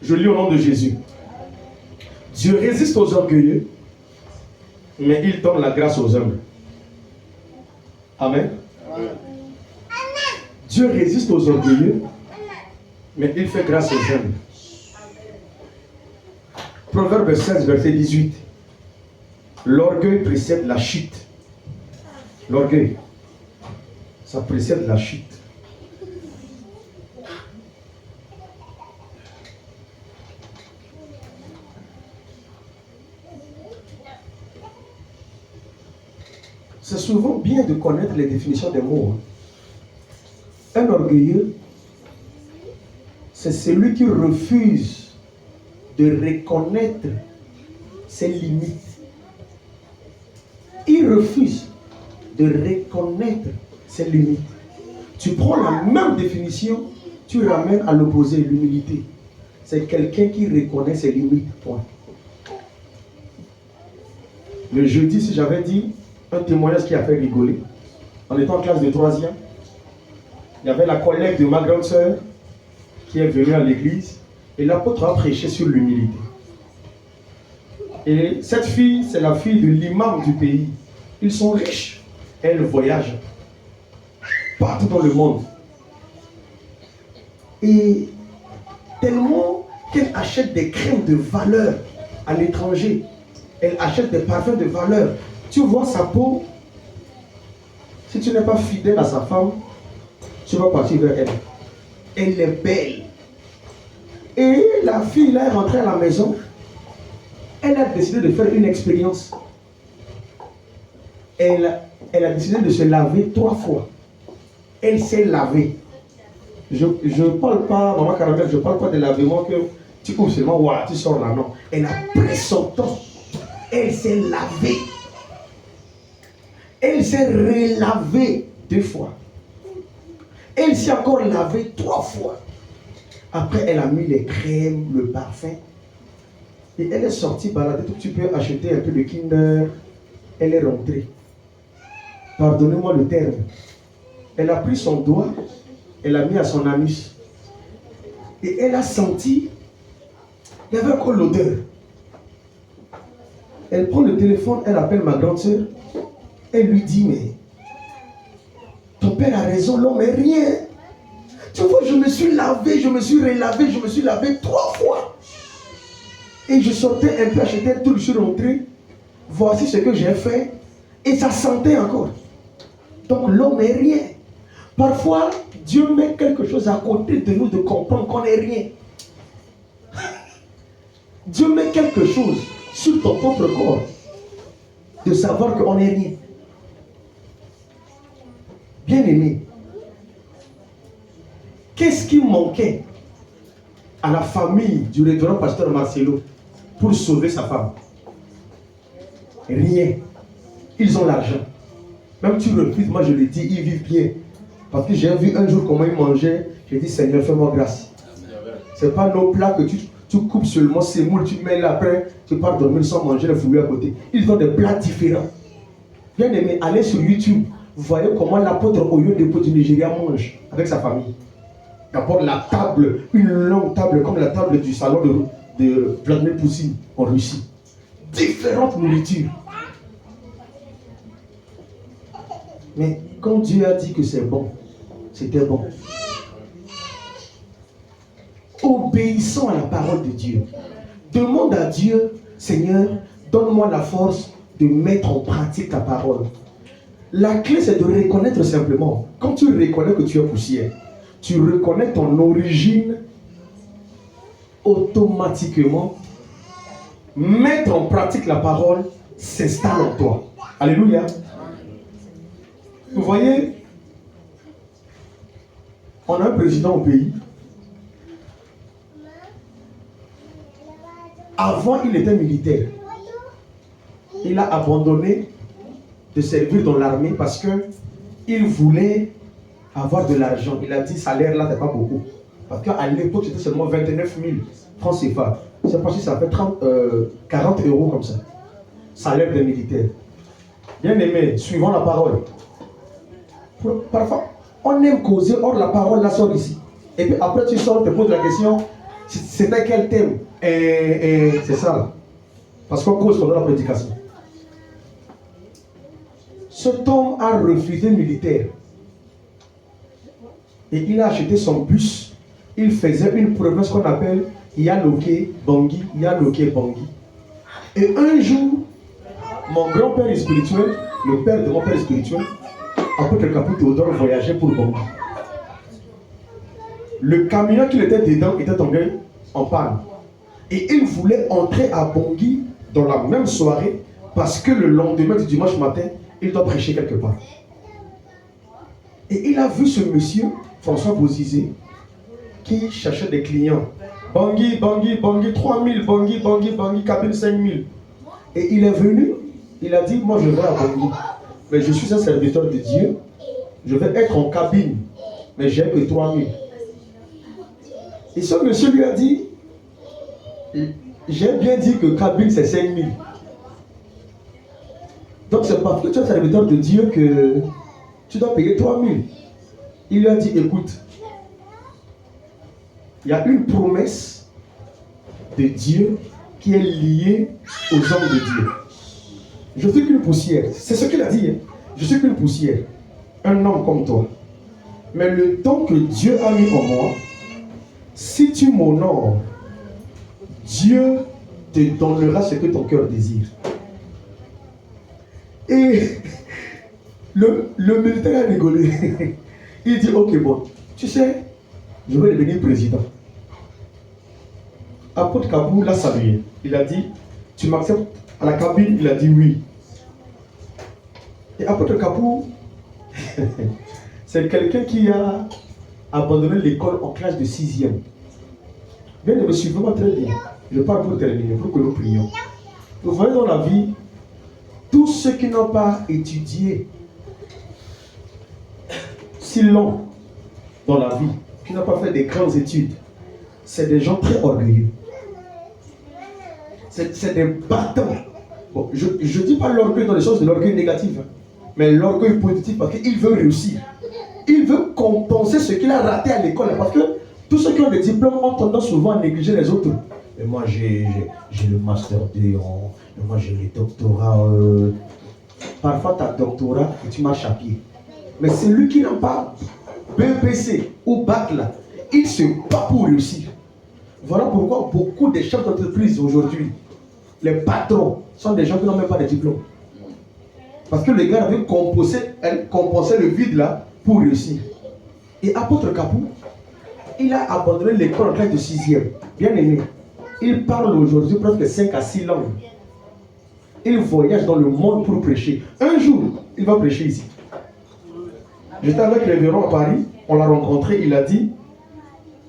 Je lis au nom de Jésus. Dieu résiste aux orgueilleux, mais il donne la grâce aux humbles. Amen. Amen. Dieu résiste aux orgueilleux, mais il fait grâce aux humbles. Proverbe 16, verset 18. L'orgueil précède la chute. L'orgueil, ça précède la chute. C'est souvent bien de connaître les définitions des mots. Un orgueilleux, c'est celui qui refuse de reconnaître ses limites. Il refuse de reconnaître ses limites. Tu prends la même définition, tu ramènes à l'opposé, l'humilité. C'est quelqu'un qui reconnaît ses limites. Point. Le jeudi, si j'avais dit un témoignage qui a fait rigoler, en étant en classe de 3e, il y avait la collègue de ma grande sœur qui est venue à l'église et l'apôtre a prêché sur l'humilité. Et cette fille, c'est la fille de l'imam du pays. Ils sont riches. Elle voyage partout dans le monde. Et tellement qu'elle achète des crèmes de valeur à l'étranger. Elle achète des parfums de valeur. Tu vois sa peau. Si tu n'es pas fidèle à sa femme, tu vas partir vers elle. Elle est belle. Et la fille là est rentrée à la maison. Elle a décidé de faire une expérience. Elle a décidé de se laver 3 fois. Elle s'est lavée. Je ne parle pas, maman Caramel, je ne parle pas de lavement que tu ouvres seulement, wow, tu sors là, non. Elle a pris son temps. Elle s'est lavée. Elle s'est relavée 2 fois. Elle s'est encore lavée 3 fois. Après, elle a mis les crèmes, le parfum. Et elle est sortie balader. Tu peux acheter un peu de Kinder. Elle est rentrée. Pardonnez-moi le terme. Elle a pris son doigt. Elle l'a mis à son anus. Et elle a senti. Il y avait encore l'odeur. Elle prend le téléphone. Elle appelle ma grande soeur. Elle lui dit, mais ton père a raison, l'homme est rien. Tu vois, je me suis lavé, je me suis relavé, je me suis lavé 3 fois. Et je sortais un peu acheter tout, je suis rentré. Voici ce que j'ai fait. Et ça sentait encore. Donc l'homme est rien. Parfois, Dieu met quelque chose à côté de nous de comprendre qu'on n'est rien. Dieu met quelque chose sur ton propre corps de savoir qu'on n'est rien. Bien-aimé, qu'est-ce qui manquait à la famille du révérend pasteur Marcelo pour sauver sa femme? Rien. Ils ont l'argent. Même tu refuses, moi je le dis, ils vivent bien. Parce que j'ai vu un jour comment ils mangeaient. J'ai dit, Seigneur, fais-moi grâce. Ce n'est pas nos plats que tu coupes seulement, c'est moule, tu mets là après, tu pars dormir sans manger le fouilleux à côté. Ils ont des plats différents. Bien-aimé, allez sur YouTube. Vous voyez comment l'apôtre Oyo Depo du Nigeria mange avec sa famille. D'abord la table, une longue table comme la table du salon de Vladimir Poutine en Russie. Différentes nourritures. Mais quand Dieu a dit que c'est bon, c'était bon. Obéissons à la parole de Dieu. Demande à Dieu, Seigneur, donne-moi la force de mettre en pratique ta parole. La clé, c'est de reconnaître simplement. Quand tu reconnais que tu es poussière, tu reconnais ton origine, automatiquement, mettre en pratique la parole s'installe en toi. Alléluia. Vous voyez, on a un président au pays. Avant, il était militaire. Il a abandonné de servir dans l'armée parce qu'il voulait avoir de l'argent. Il a dit, salaire là, c'est pas beaucoup. Parce qu'à l'époque, c'était seulement 29 000 francs CFA. C'est parce que ça fait 40 euros comme ça. Salaire de militaire. Bien aimé, suivant la parole. Parfois, on aime causer, or la parole la sort ici. Et puis après, tu sors, te poses la question, c'était quel thème? C'est ça là. Parce qu'on cause pendant la prédication. Cet homme a refusé militaire. Et il a acheté son bus. Il faisait une province qu'on appelle Yaloke Bangui. Yaloke Bangui. Et un jour, mon grand-père spirituel, le père de mon père spirituel, apôtre Caput Théodore, voyageait pour Bangui. Le camion qu'il était dedans était tombé en panne. Et il voulait entrer à Bangui dans la même soirée parce que le lendemain du dimanche matin, il doit prêcher quelque part. Et il a vu ce monsieur, François Bozizé, qui cherchait des clients. Bangui, 3000, Bangui, cabine 5000. Et il est venu, il a dit, moi je vais à Bangui. Mais je suis un serviteur de Dieu. Je vais être en cabine. Mais j'ai que 3000. Et ce monsieur lui a dit, j'ai bien dit que cabine c'est 5000. Donc c'est parce que tu es un serviteur de Dieu que tu dois payer 3000. Il lui a dit, écoute, il y a une promesse de Dieu qui est liée aux hommes de Dieu. Je suis qu'une poussière. C'est ce qu'il a dit. Hein. je suis qu'une poussière, un homme comme toi. Mais le don que Dieu a mis en moi, si tu m'honores, Dieu te donnera ce que ton cœur désire. Et le militaire a rigolé. Il dit, ok, bon, tu sais, je vais devenir président. Apôtre Kabou l'a salué. Il a dit, tu m'acceptes à la cabine? Il a dit oui. Et Apôtre Kabou, c'est quelqu'un qui a abandonné l'école en classe de 6e. Bien, me suivez-moi très bien. Je parle pour terminer, pour que nous prions. Vous voyez dans la vie, tous ceux qui n'ont pas étudié si long dans la vie, qui n'ont pas fait des grandes études, c'est des gens très orgueilleux. C'est des battants. Bon, je ne dis pas l'orgueil dans les choses de l'orgueil négatif, mais l'orgueil positif parce qu'il veut réussir. Il veut compenser ce qu'il a raté à l'école. Parce que tous ceux qui ont des diplômes ont tendance souvent à négliger les autres. Et moi, j'ai le master 2, moi j'ai le doctorat. Parfois, tu as doctorat et tu marches à pied. Mais celui qui n'a pas BPC ou bac là, il se bat pour réussir. Voilà pourquoi beaucoup de chefs d'entreprise aujourd'hui, les patrons, sont des gens qui n'ont même pas de diplôme. Parce que les gars avaient compensé le vide là pour réussir. Et Apôtre Kabou, il a abandonné l'école en classe de 6e. Bien aimé. Il parle aujourd'hui presque 5 à 6 langues. Il voyage dans le monde pour prêcher. Un jour, il va prêcher ici. J'étais avec le Véron à Paris, on l'a rencontré, il a dit,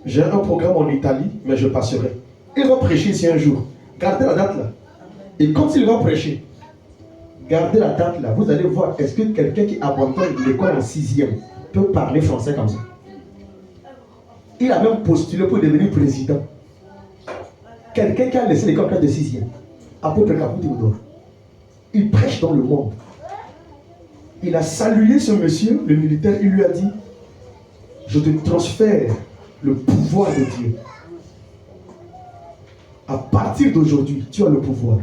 j'ai un programme en Italie, mais je passerai. Il va prêcher ici un jour. Gardez la date là. Et quand il va prêcher, gardez la date là, vous allez voir, est-ce que quelqu'un qui abandonne l'école en 6e peut parler français comme ça? Il a même postulé pour devenir président. Quelqu'un qui a laissé l'école en classe de 6e. Apôtre Kabou Théodore. Il prêche dans le monde. Il a salué ce monsieur, le militaire, il lui a dit, je te transfère le pouvoir de Dieu. À partir d'aujourd'hui, tu as le pouvoir.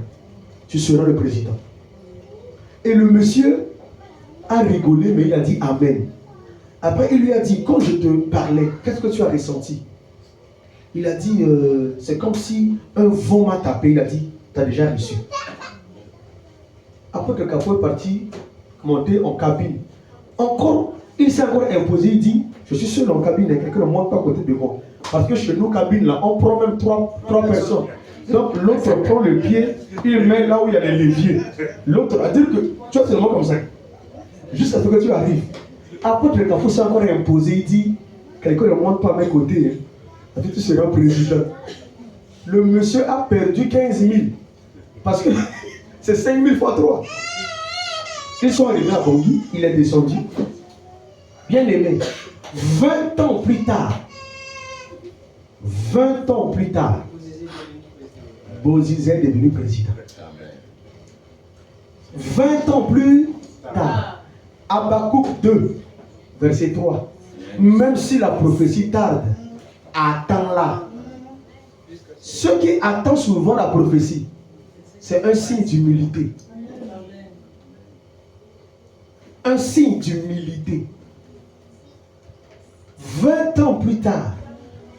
Tu seras le président. Et le monsieur a rigolé, mais il a dit Amen. Après, il lui a dit, quand je te parlais, qu'est-ce que tu as ressenti? Il a dit, c'est comme si un vent m'a tapé. Il a dit, tu as déjà reçu. Après que Kabou est parti monter en cabine, encore, il s'est encore imposé, il dit, je suis seul en cabine et quelqu'un ne monte pas à côté de moi. Parce que chez nous, cabine, là, on prend même trois personnes. Donc l'autre prend le pied, il met là où il y a les leviers. L'autre a dit que tu as seulement comme ça. Jusqu'à ce que tu arrives. Apôtre Kabou s'est encore imposé, il dit, quelqu'un ne monte pas à mes côtés. Hein. Tu seras président. Le monsieur a perdu 15 000. Parce que c'est 5 000 fois 3. Ils sont arrivés à Bangui, il est descendu. Bien aimé, 20 ans plus tard, Bozizé est devenu président. 20 ans plus tard, Habakkuk 2, verset 3. Même si la prophétie tarde, attends-la. Ceux qui attendent souvent la prophétie, c'est un signe d'humilité. Un signe d'humilité. 20 ans plus tard,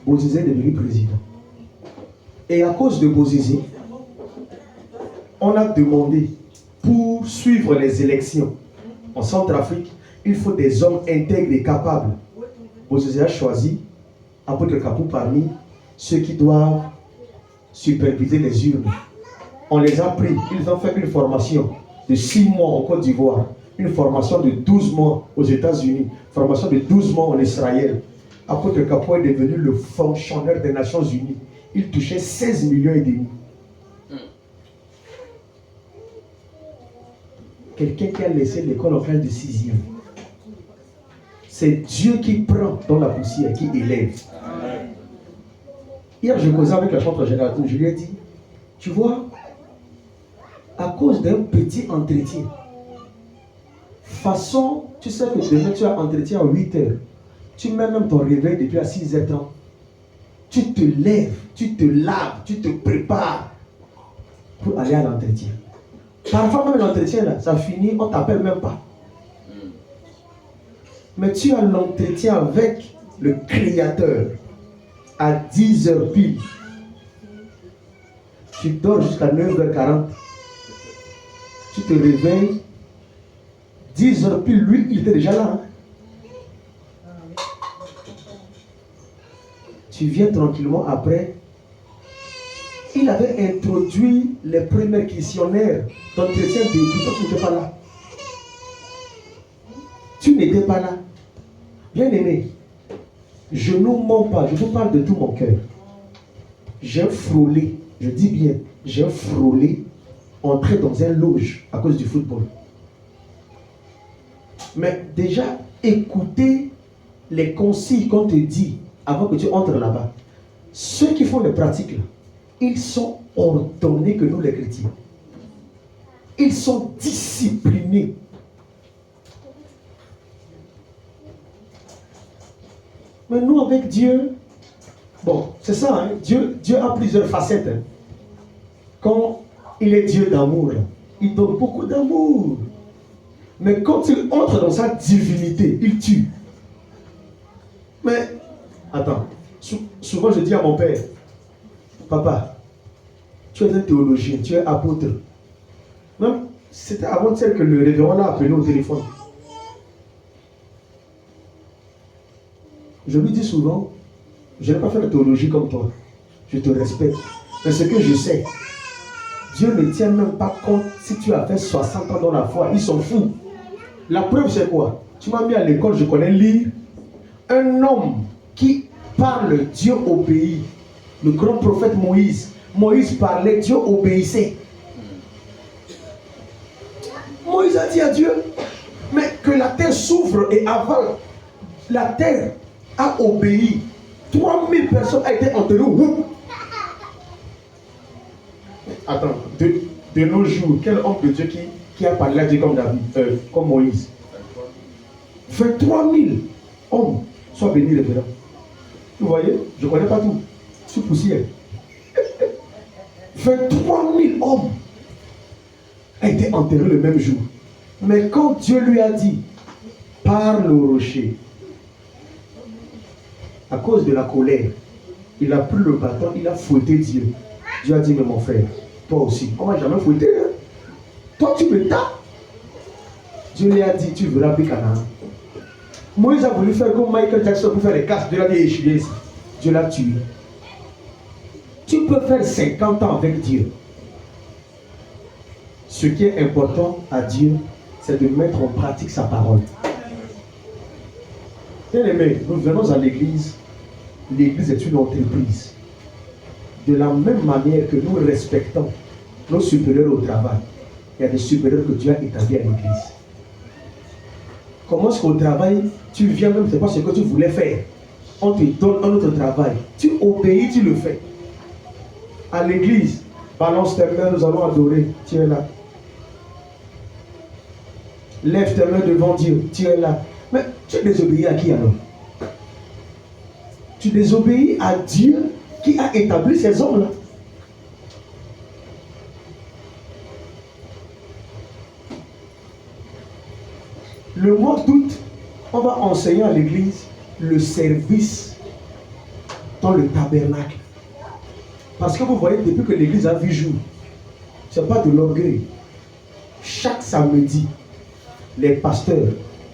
Bozizé est devenu président. Et à cause de Bozizé, on a demandé pour suivre les élections en Centrafrique, il faut des hommes intègres et capables. Bozizé a choisi Apôtre Kabou parmi ceux qui doivent superviser les urnes. On les a pris, ils ont fait une formation de 6 mois en Côte d'Ivoire, une formation de 12 mois aux États-Unis, formation de 12 mois en Israël. Apôtre Kabou est devenu le fonctionnaire des Nations Unies. Il touchait 16 millions et demi. Quelqu'un qui a laissé l'école en classe de 6e. C'est Dieu qui prend dans la poussière, qui élève. Hier, je causais avec la chantre générale, je lui ai dit, tu vois, à cause d'un petit entretien, façon, tu sais que demain tu as entretien à 8 heures, tu mets même ton réveil depuis à 6h30, tu te lèves, tu te laves, tu te prépares pour aller à l'entretien. Parfois même l'entretien là, ça finit, on ne t'appelle même pas. Mais tu as l'entretien avec le Créateur à 10h pile. Tu dors jusqu'à 9h40. Tu te réveilles. 10h pile, lui, il était déjà là. Tu viens tranquillement après. Il avait introduit les premiers questionnaires d'entretien début. Toi, tu n'étais pas là. Tu n'étais pas là. Bien aimé, je ne mens pas, je vous parle de tout mon cœur. J'ai frôlé, je dis bien, j'ai frôlé, entrer dans un loge à cause du football. Mais déjà, écoutez les consignes qu'on te dit avant que tu entres là-bas. Ceux qui font les pratiques là, ils sont ordonnés que nous les chrétiens. Ils sont disciplinés. Mais nous avec Dieu, bon, c'est ça, hein, Dieu a plusieurs facettes. Hein. Quand il est Dieu d'amour, il donne beaucoup d'amour. Mais quand il entre dans sa divinité, il tue. Mais, attends, souvent je dis à mon père, papa, tu es un théologien, tu es apôtre. Même, c'était avant celle que le révérend l'a appelé au téléphone. Je lui dis souvent, je n'ai pas fait de théologie comme toi. Je te respecte. Mais ce que je sais, Dieu ne tient même pas compte si tu as fait 60 ans dans la foi. Ils sont fous. La preuve, c'est quoi? Tu m'as mis à l'école, je connais lire. Un homme qui parle, Dieu obéit. Le grand prophète Moïse. Moïse parlait, Dieu obéissait. Moïse a dit à Dieu, mais que la terre s'ouvre et avale. La terre a obéi. 3000 personnes ont été enterrées. Attends, de nos jours, quel homme de Dieu qui a parlé à Dieu comme David, comme Moïse? 23 000 hommes sont venus révérends. Vous voyez, je ne connais pas tout. Je suis poussière. 23 000 hommes ont été enterrés le même jour. Mais quand Dieu lui a dit, parle au rocher, à cause de la colère, il a pris le bâton, il a fouetté Dieu. Dieu a dit, mais mon frère, toi aussi, on ne m'a jamais fouetté. Hein? Toi, tu me tapes. Dieu lui a dit, tu verras plus Canaan. Moïse a voulu faire comme Michael Jackson pour faire les casques. Dieu l'a dit, échoué. Dieu l'a tué. Tu peux faire 50 ans avec Dieu. Ce qui est important à Dieu, c'est de mettre en pratique sa parole. Bien aimé, nous venons à l'église. L'église est une entreprise. De la même manière que nous respectons nos supérieurs au travail, il y a des supérieurs que Dieu a établis à l'église. Comment est-ce qu'au travail, tu viens même, c'est pas ce que tu voulais faire. On te donne un autre travail. Tu obéis, tu le fais. À l'église, balance tes mains, nous allons adorer. Tu es là. Lève tes mains devant Dieu. Tu es là. Mais tu désobéis à qui alors? Tu désobéis à Dieu qui a établi ces hommes-là. Le mois d'août, on va enseigner à l'église le service dans le tabernacle. Parce que vous voyez, depuis que l'église a vu jour, ce n'est pas de l'orgueil. Chaque samedi, les pasteurs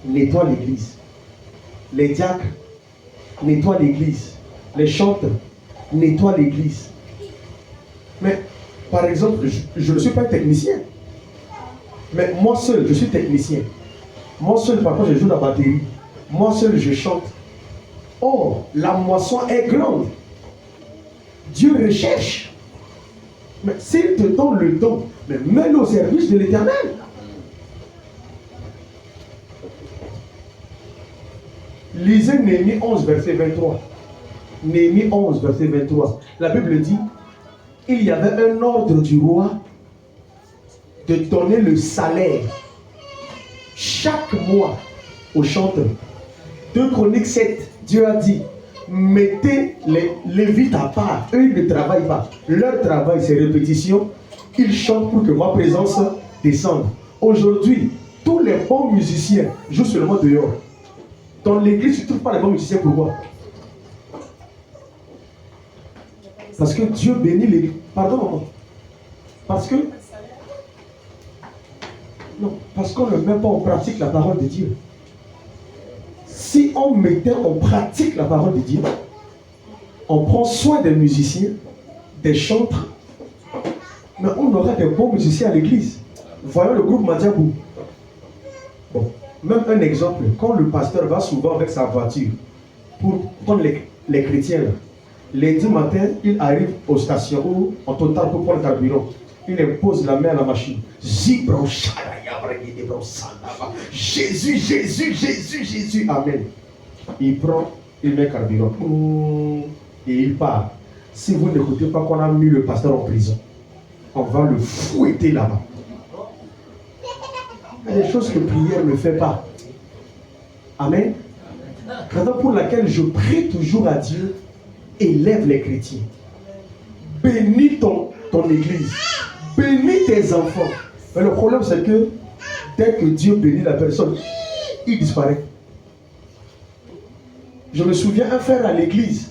nettoient l'église. Les diacres nettoient l'église. Les chanteurs nettoient l'église. Mais, par exemple, je ne suis pas technicien. Mais moi seul, je suis technicien. Moi seul, parfois, je joue la batterie. Moi seul, je chante. Or, la moisson est grande. Dieu recherche. Mais s'il te donne le don, mais mets-le au service de l'Éternel. Lisez Néhémie 11, verset 23. Néhémie 11, verset 23. La Bible dit, il y avait un ordre du roi de donner le salaire chaque mois aux chanteurs. 2 Chroniques 7, Dieu a dit, mettez les Lévites à part. Eux, ils ne travaillent pas. Leur travail, c'est répétition. Ils chantent pour que ma présence descende. Aujourd'hui, tous les bons musiciens jouent seulement dehors. Dans l'église, tu ne trouves pas les bons musiciens. Pourquoi? Parce que Dieu bénit l'église. Pardon, maman. Parce que... Non, parce qu'on ne met pas en pratique la parole de Dieu. Si on mettait en pratique la parole de Dieu, on prend soin des musiciens, des chantres, mais on aura des bons musiciens à l'église. Voyons le groupe Madiabou. Bon, même un exemple, quand le pasteur va souvent avec sa voiture pour prendre les chrétiens, là, lundi matin, il arrive aux stations où on total pour prendre le carburant. Il pose la main à la machine. Jésus, Jésus, Jésus, Jésus, Amen. Il prend, il met le carburant. Et il part. Si vous n'écoutez pas qu'on a mis le pasteur en prison, on va le fouetter là-bas. Il y a des choses que prière ne fait pas. Amen. Raison pour laquelle je prie toujours à Dieu, élève les chrétiens. Bénis ton église. Bénis tes enfants. Mais le problème, c'est que dès que Dieu bénit la personne, il disparaît. Je me souviens un frère à l'église.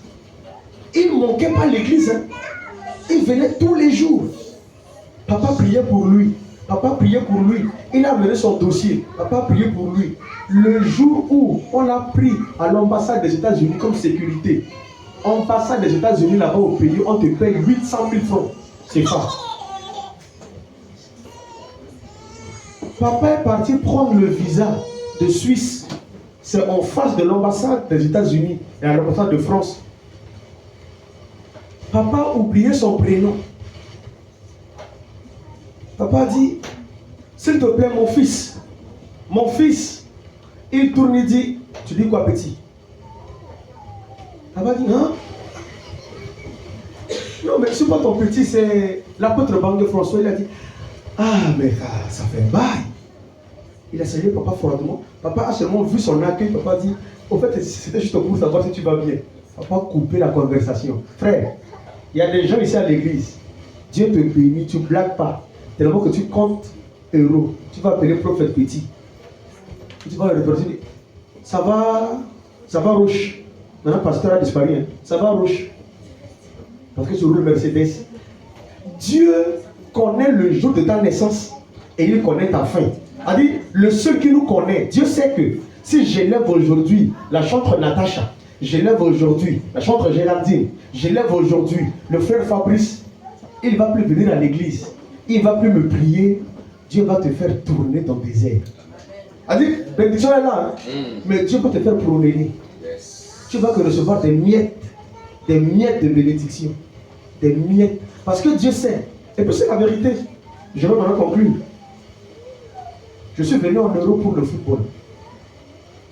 Il ne manquait pas l'église. Hein. Il venait tous les jours. Papa priait pour lui. Papa priait pour lui. Il a amené son dossier. Papa priait pour lui. Le jour où on l'a pris à l'ambassade des États-Unis comme sécurité, ambassade des États-Unis là-bas au pays, on te paye 800 000 francs. C'est ça. Papa est parti prendre le visa de Suisse. C'est en face de l'ambassade des États-Unis et à l'ambassade de France. Papa oubliait son prénom. Papa dit, s'il te plaît mon fils, il tourne et dit, tu dis quoi petit? Papa dit, hein? Non mais c'est pas ton petit, c'est l'apôtre Banque de François. Il a dit, ah mais ça fait un bail. Il a salué papa froidement. Papa a seulement vu son accueil. Papa dit, au fait c'était juste pour savoir si tu vas bien. Papa a coupé la conversation. Frère, il y a des gens ici à l'église. Dieu te bénit, tu ne blagues pas. Tellement que tu comptes euros. Tu vas appeler prophète petit. Tu vas le représenter. Ça va Roche. Maintenant, le pasteur a disparu. Hein. Ça va Roche. Parce que tu roules Mercedes. Dieu connaît le jour de ta naissance et il connaît ta fin. C'est-à-dire, le seul qui nous connaît, Dieu sait que si j'élève aujourd'hui la chantre Natacha, j'élève aujourd'hui la chantre Géraldine, j'élève aujourd'hui le frère Fabrice, il ne va plus venir à l'église, il ne va plus me prier, Dieu va te faire tourner dans le désert. C'est-à-dire, bénédiction est là, hein? Mais Dieu peut te faire promener. Tu vas que recevoir des miettes de bénédiction, des miettes, parce que Dieu sait. Et puis c'est la vérité. Je vais maintenant conclure. Je suis venu en Europe pour le football.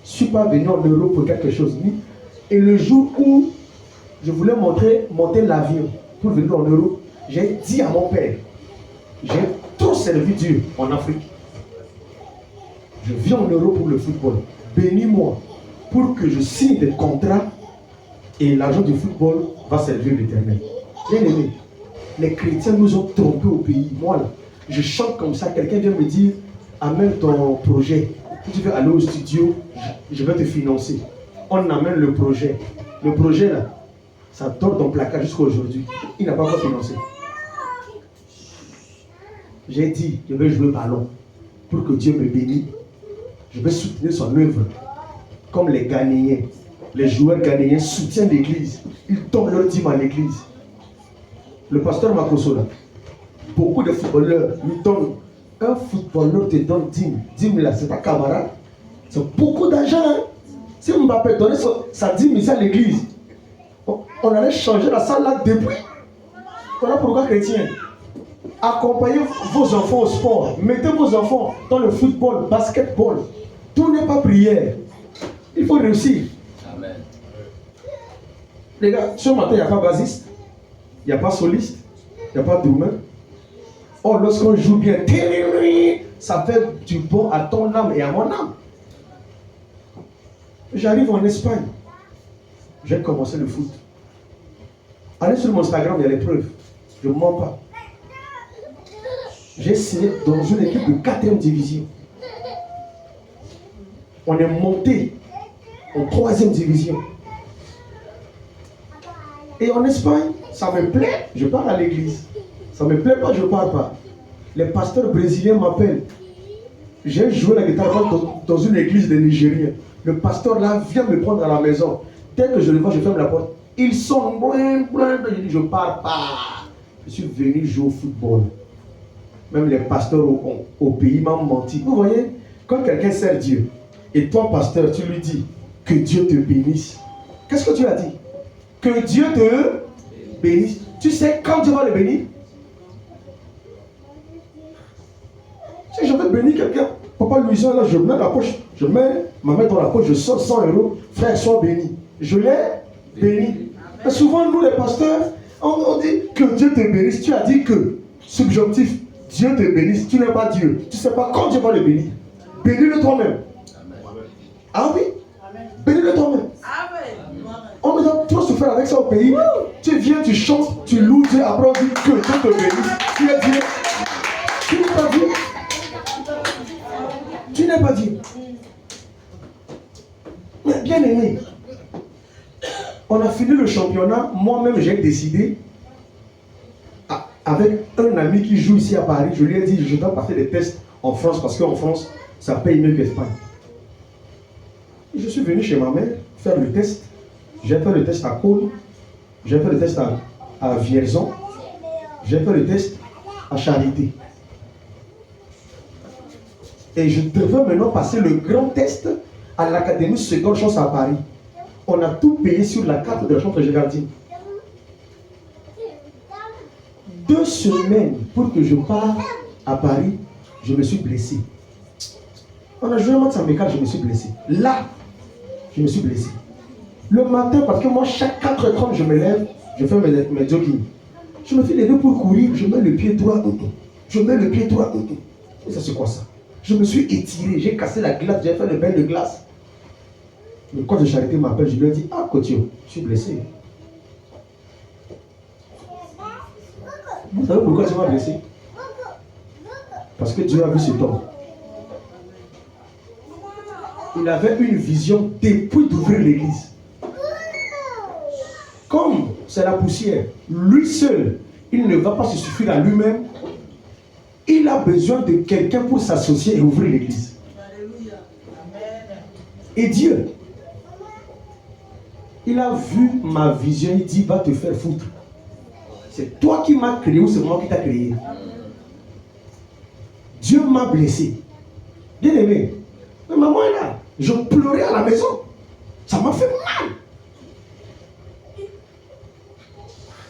Je ne suis pas venu en Europe pour quelque chose. Et le jour où je voulais monter l'avion pour venir en Europe, j'ai dit à mon père, j'ai trop servi Dieu en Afrique. Je viens en Europe pour le football. Bénis-moi pour que je signe des contrats et l'argent du football va servir l'Éternel. Bien aimé, les chrétiens nous ont trompés au pays. Moi, là, je chante comme ça. Quelqu'un vient me dire, amène ton projet. Si tu veux aller au studio, je vais te financer. On amène le projet. Le projet, là, ça dort dans le placard jusqu'à aujourd'hui. Il n'a pas encore financé. J'ai dit, je vais jouer ballon pour que Dieu me bénisse. Je vais soutenir son œuvre. Comme les Ghanéens. Les joueurs ghanéens soutiennent l'église. Ils donnent leur dîme à l'église. Le pasteur Makosola, beaucoup de footballeurs lui donnent. Un footballeur te donne 10 000 là, c'est pas camarade. C'est beaucoup d'argent. Hein? Si Mbappé donnait sa 10 000 à l'église, on allait changer la salle là depuis. Voilà pourquoi chrétien. Accompagnez vos enfants au sport. Mettez vos enfants dans le football, basketball. Tout n'est pas prière. Il faut réussir. Amen. Les gars, ce matin, il n'y a pas bassiste, il n'y a pas soliste, il n'y a pas drummer. Oh, lorsqu'on joue bien, ça fait du bon à ton âme et à mon âme. J'arrive en Espagne. J'ai commencé le foot. Allez sur mon Instagram, il y a les preuves. Je ne mens pas. J'ai signé dans une équipe de 4e division. On est monté en 3e division. Et en Espagne, ça me plaît, je pars à l'église. Ça me plaît pas, je pars pas. Les pasteurs brésiliens m'appellent. J'ai joué la guitare dans une église des Nigériens. Le pasteur là vient me prendre à la maison. Dès que je le vois, je ferme la porte. Ils sont loin. Je dis, je pars pas. Je suis venu jouer au football. Même les pasteurs au pays m'ont menti. Vous voyez, quand quelqu'un sert Dieu, et toi, pasteur, tu lui dis que Dieu te bénisse. Qu'est-ce que tu as dit? Que Dieu te bénisse. Tu sais quand Dieu va le bénir? Si je veux bénir quelqu'un, papa Louison, là, je mets la poche, je mets ma main dans la poche, je sors 100 €, frère, sois béni. Je l'ai béni. Et souvent, nous, les pasteurs, on dit que Dieu te bénisse. Tu as dit que, subjonctif, Dieu te bénisse. Tu n'es pas Dieu. Tu ne sais pas quand Dieu va le bénir. Bénis-le toi-même. Ah oui? Bénis-le toi-même. On nous a trop souffert avec ça au pays. Tu viens, tu chantes, tu loues Dieu, après on dit que Dieu te bénisse. Tu es Dieu. Tu n'es pas Dieu. Tu n'es pas Dieu. Mais bien aimé, on a fini le championnat. Moi-même, j'ai décidé, avec un ami qui joue ici à Paris, je lui ai dit, je dois passer des tests en France, parce qu'en France, ça paye mieux qu'Espagne. Je suis venu chez ma mère faire le test. J'ai fait le test à Cône, j'ai fait le test à Vierzon, j'ai fait le test à Charité. Et je devais maintenant passer le grand test à l'Académie Seconde Chance à Paris. On a tout payé sur la carte de la chambre de gardien. 2 semaines pour que je parte à Paris, je me suis blessé. On a joué un match amical, je me suis blessé. Là, je me suis blessé. Le matin, parce que moi, chaque 4h30, je me lève, je fais mes jogging. Je me suis levé pour courir, je mets le pied droit. Je mets le pied droit. Et ça, c'est quoi ça? Je me suis étiré, j'ai cassé la glace, j'ai fait le bain de glace. Le coach de Charité m'appelle, je lui ai dit, ah, Kotio, je suis blessé. Vous savez pourquoi tu m'as blessé? Parce que Dieu a vu cet homme. Il avait une vision depuis d'ouvrir l'église. Comme c'est la poussière, lui seul, il ne va pas se suffire à lui-même. Il a besoin de quelqu'un pour s'associer et ouvrir l'église. Et Dieu, il a vu ma vision, il dit, va te faire foutre. C'est toi qui m'as créé ou c'est moi qui t'ai créé? Dieu m'a blessé. Bien aimé, mais maman est là. Je pleurais à la maison. Ça m'a fait mal.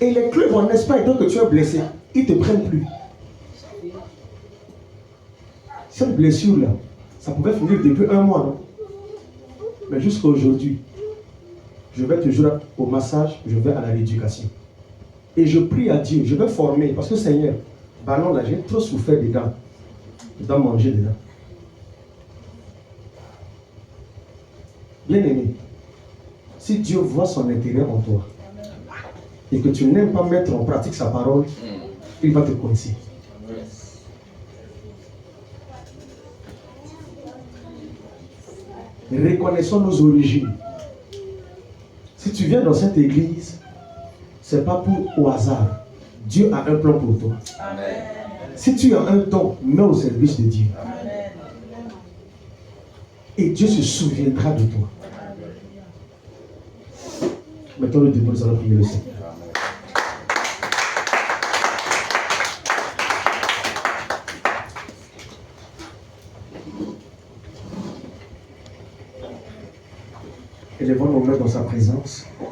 Et les clubs en Espagne, tant que tu es blessé, ils ne te prennent plus. Cette blessure-là, ça pouvait finir depuis 1 mois, non? Mais jusqu'à aujourd'hui, je vais toujours au massage, je vais à la rééducation. Et je prie à Dieu, je vais former, parce que Seigneur, ballon là, j'ai trop souffert dedans. Je dois manger dedans. Bien aimé, si Dieu voit son intérêt en toi, et que tu n'aimes pas mettre en pratique sa parole, il va te coincer. Reconnaissons nos origines. Si tu viens dans cette église, ce n'est pas au hasard. Dieu a un plan pour toi. Amen. Si tu as un don, mets au service de Dieu. Amen. Et Dieu se souviendra de toi. Mettons-le debout, nous allons prier le Seigneur. Élevons nos mains dans sa présence.